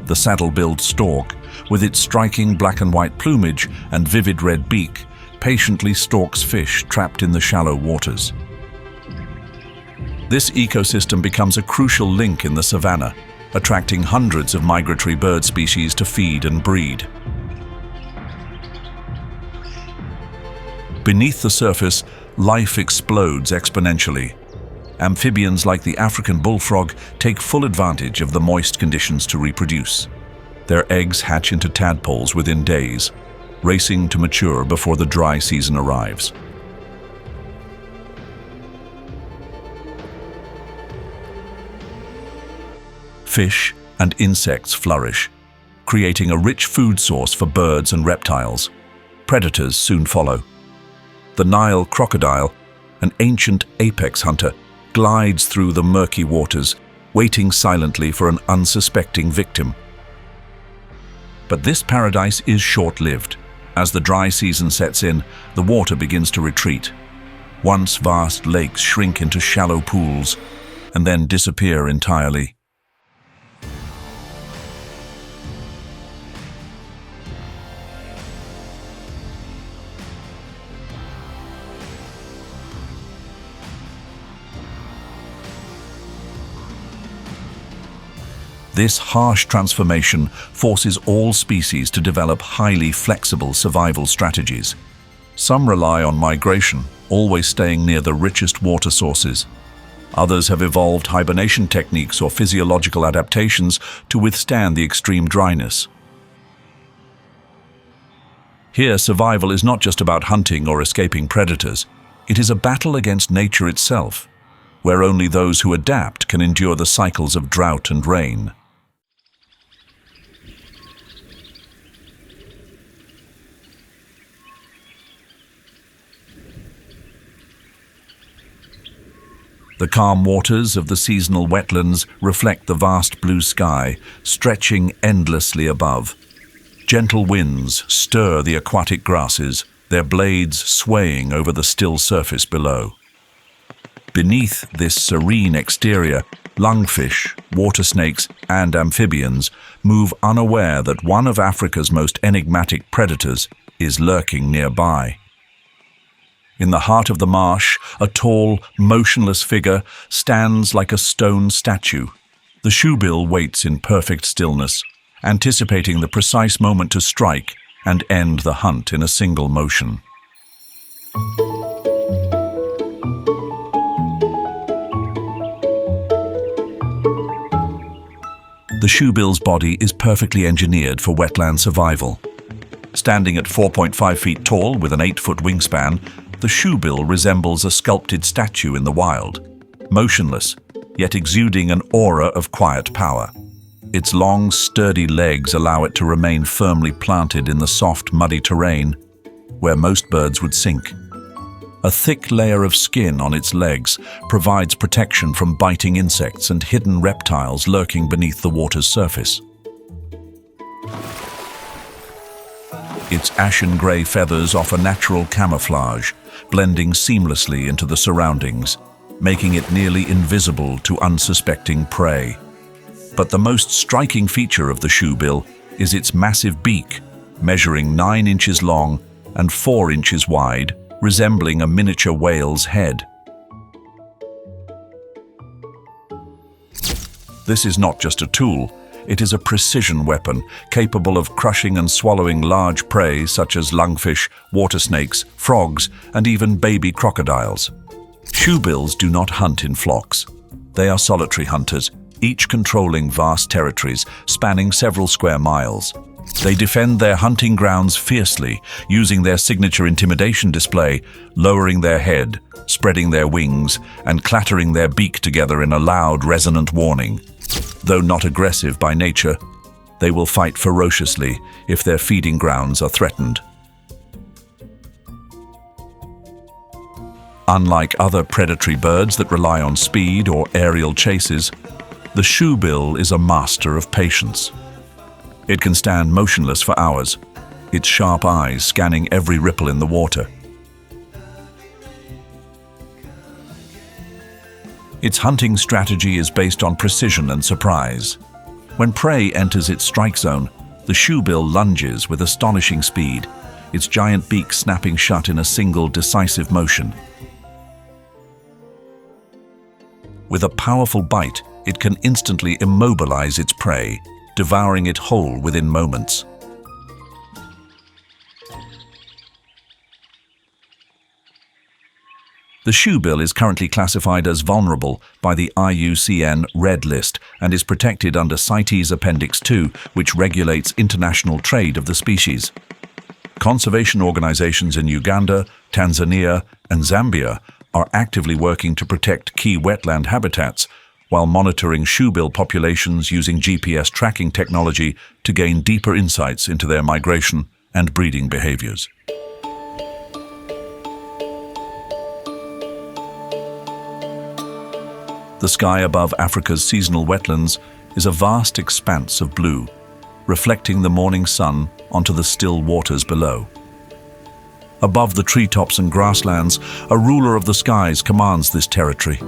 The saddle-billed stork, with its striking black and white plumage and vivid red beak, patiently stalks fish trapped in the shallow waters. This ecosystem becomes a crucial link in the savanna, attracting hundreds of migratory bird species to feed and breed. Beneath the surface, life explodes exponentially. Amphibians like the African bullfrog take full advantage of the moist conditions to reproduce. Their eggs hatch into tadpoles within days, racing to mature before the dry season arrives. Fish and insects flourish, creating a rich food source for birds and reptiles. Predators soon follow. The Nile crocodile, an ancient apex hunter, glides through the murky waters, waiting silently for an unsuspecting victim. But this paradise is short-lived. As the dry season sets in, the water begins to retreat. Once vast lakes shrink into shallow pools and then disappear entirely. This harsh transformation forces all species to develop highly flexible survival strategies. Some rely on migration, always staying near the richest water sources. Others have evolved hibernation techniques or physiological adaptations to withstand the extreme dryness. Here, survival is not just about hunting or escaping predators. It is a battle against nature itself, where only those who adapt can endure the cycles of drought and rain. The calm waters of the seasonal wetlands reflect the vast blue sky, stretching endlessly above. Gentle winds stir the aquatic grasses, their blades swaying over the still surface below. Beneath this serene exterior, lungfish, water snakes, and amphibians move unaware that one of Africa's most enigmatic predators is lurking nearby. In the heart of the marsh, a tall, motionless figure stands like a stone statue. The shoebill waits in perfect stillness, anticipating the precise moment to strike and end the hunt in a single motion. The shoebill's body is perfectly engineered for wetland survival. Standing at 4.5 feet tall with an 8-foot wingspan, the shoebill resembles a sculpted statue in the wild, motionless, yet exuding an aura of quiet power. Its long, sturdy legs allow it to remain firmly planted in the soft, muddy terrain, where most birds would sink. A thick layer of skin on its legs provides protection from biting insects and hidden reptiles lurking beneath the water's surface. Its ashen grey feathers offer natural camouflage, blending seamlessly into the surroundings, making it nearly invisible to unsuspecting prey. But the most striking feature of the shoebill is its massive beak, measuring 9 inches long and 4 inches wide, resembling a miniature whale's head. This is not just a tool. It is a precision weapon capable of crushing and swallowing large prey such as lungfish, water snakes, frogs, and even baby crocodiles. Shoebills do not hunt in flocks. They are solitary hunters, each controlling vast territories spanning several square miles. They defend their hunting grounds fiercely, using their signature intimidation display, lowering their head, spreading their wings, and clattering their beak together in a loud, resonant warning. Though not aggressive by nature, they will fight ferociously if their feeding grounds are threatened. Unlike other predatory birds that rely on speed or aerial chases, the shoebill is a master of patience. It can stand motionless for hours, its sharp eyes scanning every ripple in the water. Its hunting strategy is based on precision and surprise. When prey enters its strike zone, the shoebill lunges with astonishing speed, its giant beak snapping shut in a single decisive motion. With a powerful bite, it can instantly immobilize its prey, devouring it whole within moments. The shoebill is currently classified as vulnerable by the IUCN Red List and is protected under CITES Appendix 2, which regulates international trade of the species. Conservation organizations in Uganda, Tanzania, and Zambia are actively working to protect key wetland habitats while monitoring shoebill populations using GPS tracking technology to gain deeper insights into their migration and breeding behaviors. The sky above Africa's seasonal wetlands is a vast expanse of blue, reflecting the morning sun onto the still waters below. Above the treetops and grasslands, a ruler of the skies commands this territory.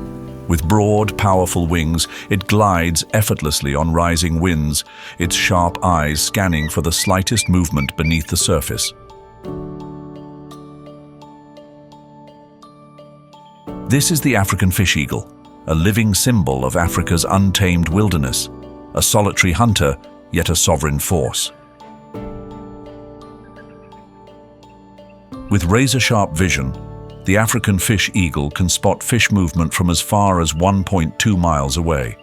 With broad, powerful wings, it glides effortlessly on rising winds, its sharp eyes scanning for the slightest movement beneath the surface. This is the African fish eagle, a living symbol of Africa's untamed wilderness, a solitary hunter, yet a sovereign force. With razor-sharp vision, the African fish eagle can spot fish movement from as far as 1.2 miles away.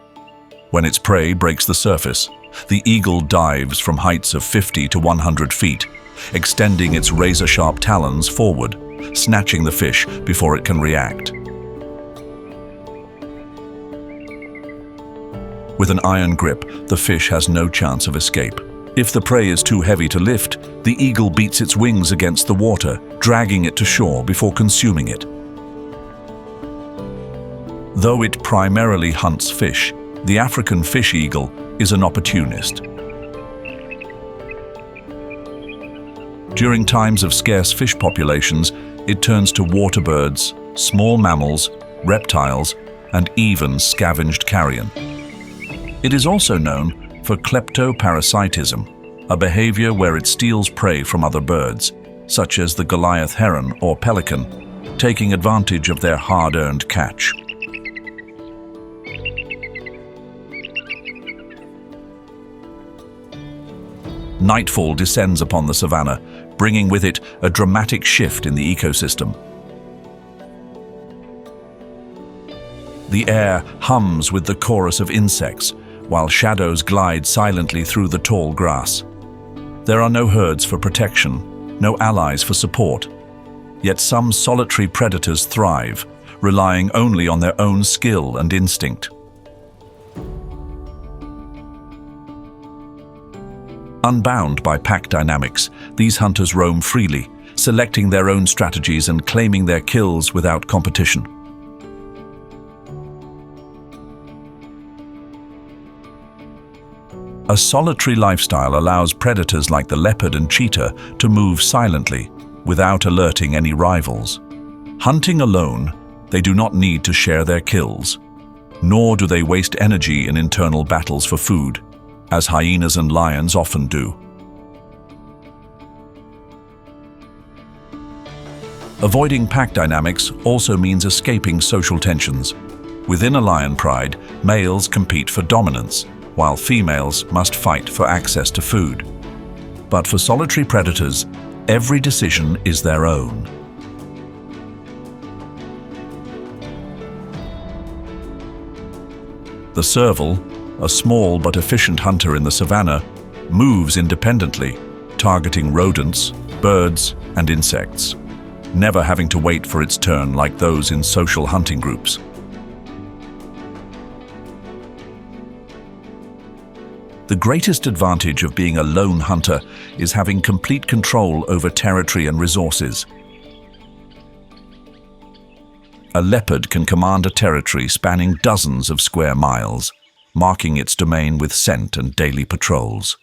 When its prey breaks the surface, the eagle dives from heights of 50 to 100 feet, extending its razor-sharp talons forward, snatching the fish before it can react. With an iron grip, the fish has no chance of escape. If the prey is too heavy to lift, the eagle beats its wings against the water, dragging it to shore before consuming it. Though it primarily hunts fish, the African fish eagle is an opportunist. During times of scarce fish populations, it turns to water birds, small mammals, reptiles, and even scavenged carrion. It is also known for kleptoparasitism, a behavior where it steals prey from other birds, such as the Goliath heron or pelican, taking advantage of their hard-earned catch. Nightfall descends upon the savannah, bringing with it a dramatic shift in the ecosystem. The air hums with the chorus of insects, while shadows glide silently through the tall grass. There are no herds for protection, no allies for support. Yet some solitary predators thrive, relying only on their own skill and instinct. Unbound by pack dynamics, these hunters roam freely, selecting their own strategies and claiming their kills without competition. A solitary lifestyle allows predators like the leopard and cheetah to move silently, without alerting any rivals. Hunting alone, they do not need to share their kills, nor do they waste energy in internal battles for food, as hyenas and lions often do. Avoiding pack dynamics also means escaping social tensions. Within a lion pride, males compete for dominance, while females must fight for access to food. But for solitary predators, every decision is their own. The serval, a small but efficient hunter in the savannah, moves independently, targeting rodents, birds, and insects, never having to wait for its turn like those in social hunting groups. The greatest advantage of being a lone hunter is having complete control over territory and resources. A leopard can command a territory spanning dozens of square miles, marking its domain with scent and daily patrols.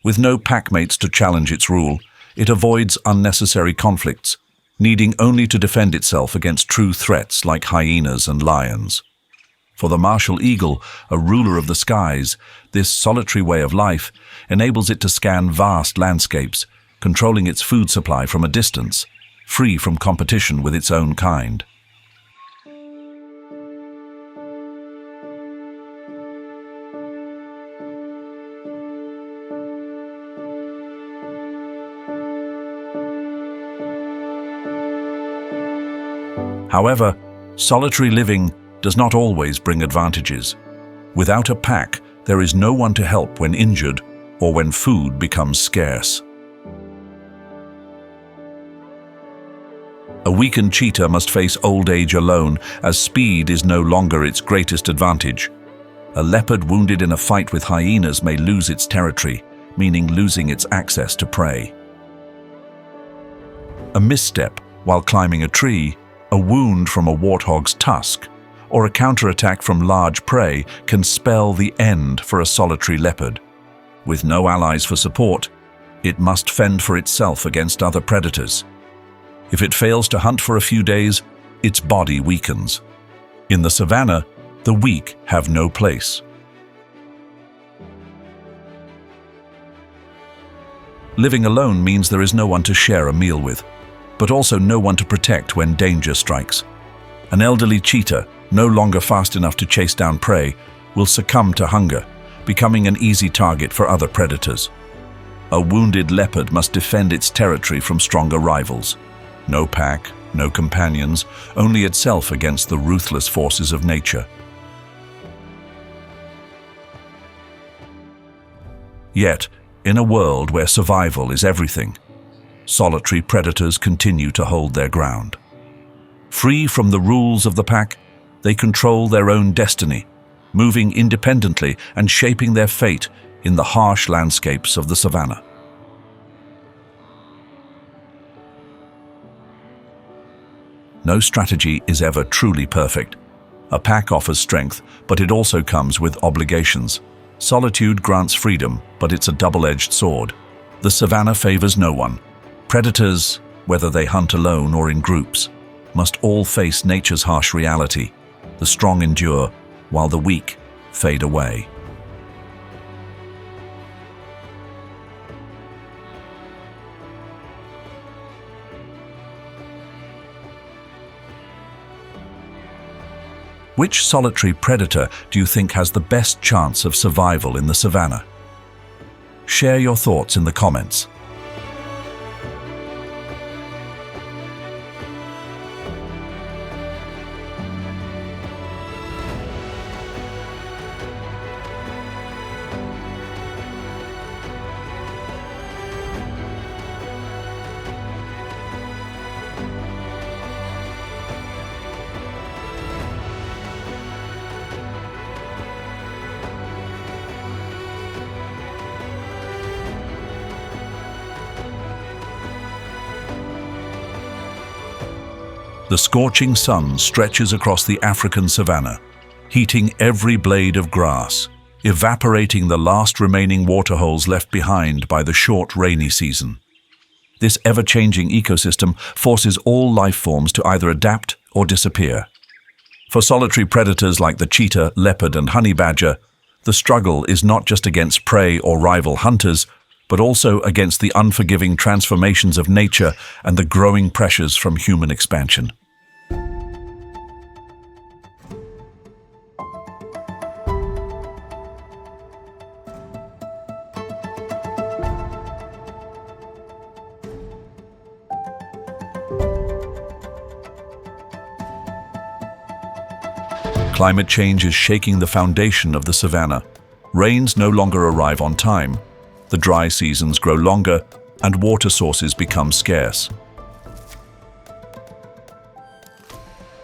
With no packmates to challenge its rule, it avoids unnecessary conflicts, needing only to defend itself against true threats like hyenas and lions. For the martial eagle, a ruler of the skies, this solitary way of life enables it to scan vast landscapes, controlling its food supply from a distance, free from competition with its own kind. However, solitary living does not always bring advantages. Without a pack, there is no one to help when injured or when food becomes scarce. A weakened cheetah must face old age alone, as speed is no longer its greatest advantage. A leopard wounded in a fight with hyenas may lose its territory, meaning losing its access to prey. A misstep while climbing a tree, a wound from a warthog's tusk, or a counterattack from large prey can spell the end for a solitary leopard. With no allies for support, it must fend for itself against other predators. If it fails to hunt for a few days, its body weakens. In the savannah, the weak have no place. Living alone means there is no one to share a meal with, but also no one to protect when danger strikes. An elderly cheetah, no longer fast enough to chase down prey, will succumb to hunger, becoming an easy target for other predators. A wounded leopard must defend its territory from stronger rivals. No pack, no companions, only itself against the ruthless forces of nature. Yet, in a world where survival is everything, solitary predators continue to hold their ground. Free from the rules of the pack, they control their own destiny, moving independently and shaping their fate in the harsh landscapes of the savannah. No strategy is ever truly perfect. A pack offers strength, but it also comes with obligations. Solitude grants freedom, but it's a double-edged sword. The savannah favors no one. Predators, whether they hunt alone or in groups, must all face nature's harsh reality. The strong endure, while the weak fade away. Which solitary predator do you think has the best chance of survival in the savannah? Share your thoughts in the comments. The scorching sun stretches across the African savannah, heating every blade of grass, evaporating the last remaining waterholes left behind by the short rainy season. This ever-changing ecosystem forces all life forms to either adapt or disappear. For solitary predators like the cheetah, leopard, and honey badger, the struggle is not just against prey or rival hunters, but also against the unforgiving transformations of nature and the growing pressures from human expansion. Climate change is shaking the foundation of the savannah. Rains no longer arrive on time, the dry seasons grow longer, and water sources become scarce.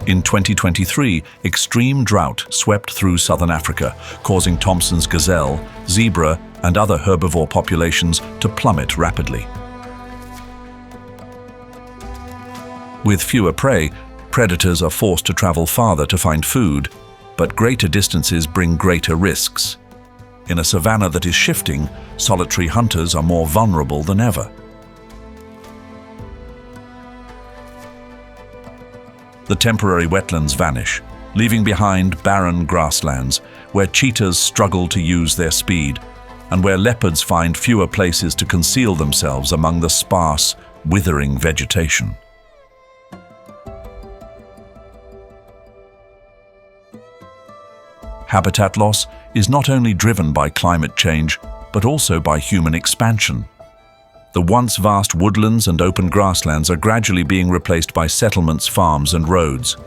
In 2023, extreme drought swept through southern Africa, causing Thompson's gazelle, zebra, and other herbivore populations to plummet rapidly. With fewer prey, predators are forced to travel farther to find food, but greater distances bring greater risks. In a savanna that is shifting, solitary hunters are more vulnerable than ever. The temporary wetlands vanish, leaving behind barren grasslands where cheetahs struggle to use their speed and where leopards find fewer places to conceal themselves among the sparse, withering vegetation. Habitat loss is not only driven by climate change, but also by human expansion. The once vast woodlands and open grasslands are gradually being replaced by settlements, farms, and roads.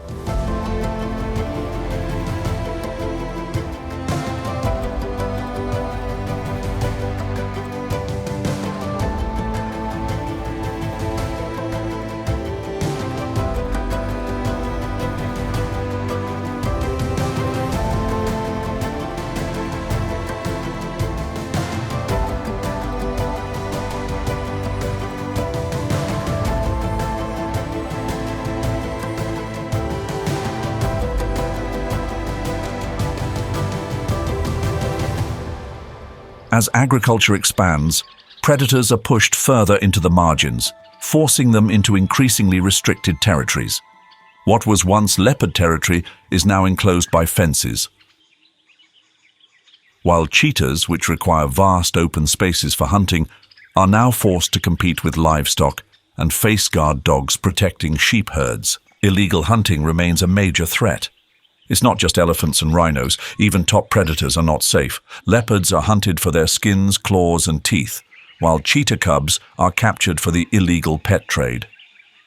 As agriculture expands, predators are pushed further into the margins, forcing them into increasingly restricted territories. What was once leopard territory is now enclosed by fences. While cheetahs, which require vast open spaces for hunting, are now forced to compete with livestock and face guard dogs protecting sheep herds. Illegal hunting remains a major threat. It's not just elephants and rhinos, even top predators are not safe. Leopards are hunted for their skins, claws, and teeth, while cheetah cubs are captured for the illegal pet trade.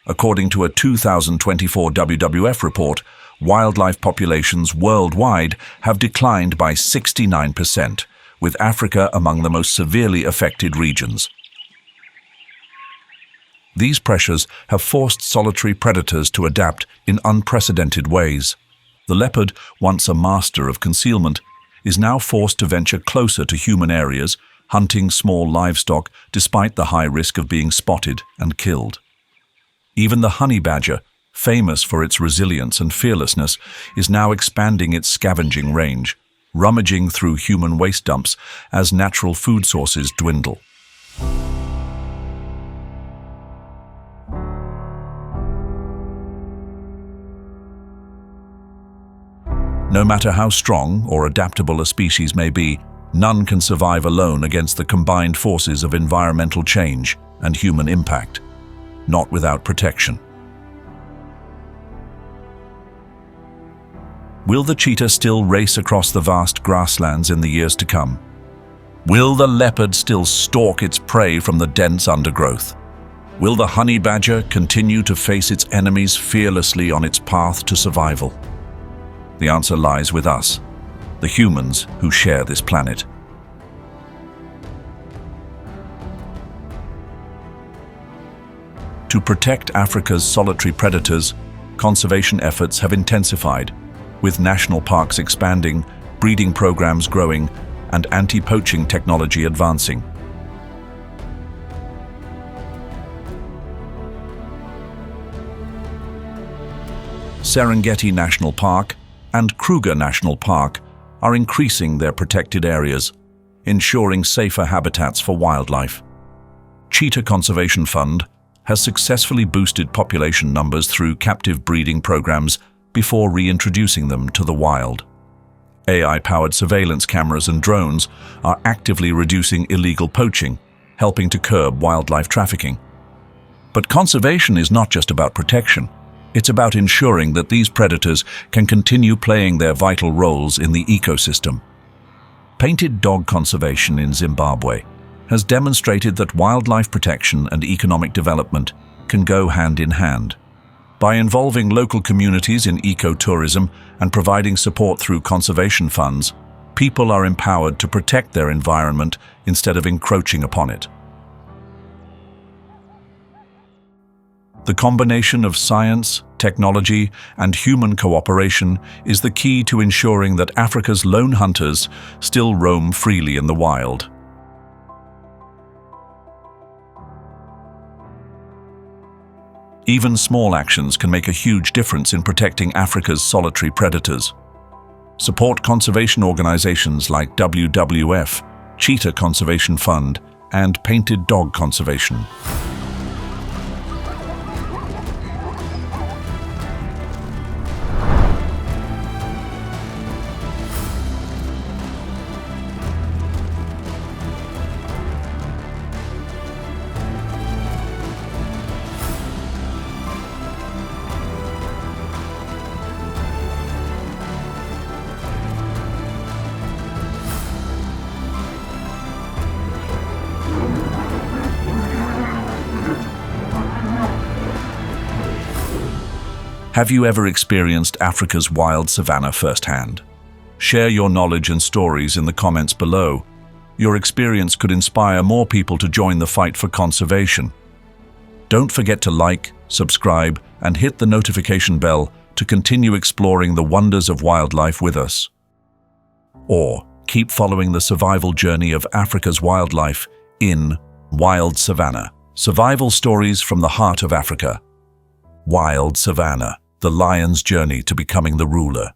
According to a 2024 WWF report, wildlife populations worldwide have declined by 69%, with Africa among the most severely affected regions. These pressures have forced solitary predators to adapt in unprecedented ways. The leopard, once a master of concealment, is now forced to venture closer to human areas, hunting small livestock despite the high risk of being spotted and killed. Even the honey badger, famous for its resilience and fearlessness, is now expanding its scavenging range, rummaging through human waste dumps as natural food sources dwindle. No matter how strong or adaptable a species may be, none can survive alone against the combined forces of environmental change and human impact, not without protection. Will the cheetah still race across the vast grasslands in the years to come? Will the leopard still stalk its prey from the dense undergrowth? Will the honey badger continue to face its enemies fearlessly on its path to survival? The answer lies with us, the humans who share this planet. To protect Africa's solitary predators, conservation efforts have intensified, with national parks expanding, breeding programs growing, and anti-poaching technology advancing. Serengeti National Park and Kruger National Park are increasing their protected areas, ensuring safer habitats for wildlife. Cheetah Conservation Fund has successfully boosted population numbers through captive breeding programs before reintroducing them to the wild. AI-powered surveillance cameras and drones are actively reducing illegal poaching, helping to curb wildlife trafficking. But conservation is not just about protection. It's about ensuring that these predators can continue playing their vital roles in the ecosystem. Painted dog conservation in Zimbabwe has demonstrated that wildlife protection and economic development can go hand in hand. By involving local communities in ecotourism and providing support through conservation funds, people are empowered to protect their environment instead of encroaching upon it. The combination of science, technology, and human cooperation is the key to ensuring that Africa's lone hunters still roam freely in the wild. Even small actions can make a huge difference in protecting Africa's solitary predators. Support conservation organizations like WWF, Cheetah Conservation Fund, and Painted Dog Conservation. Have you ever experienced Africa's wild savanna firsthand? Share your knowledge and stories in the comments below. Your experience could inspire more people to join the fight for conservation. Don't forget to like, subscribe, and hit the notification bell to continue exploring the wonders of wildlife with us. Or keep following the survival journey of Africa's wildlife in Wild Savannah. Survival stories from the heart of Africa. Wild Savannah. The lion's journey to becoming the ruler.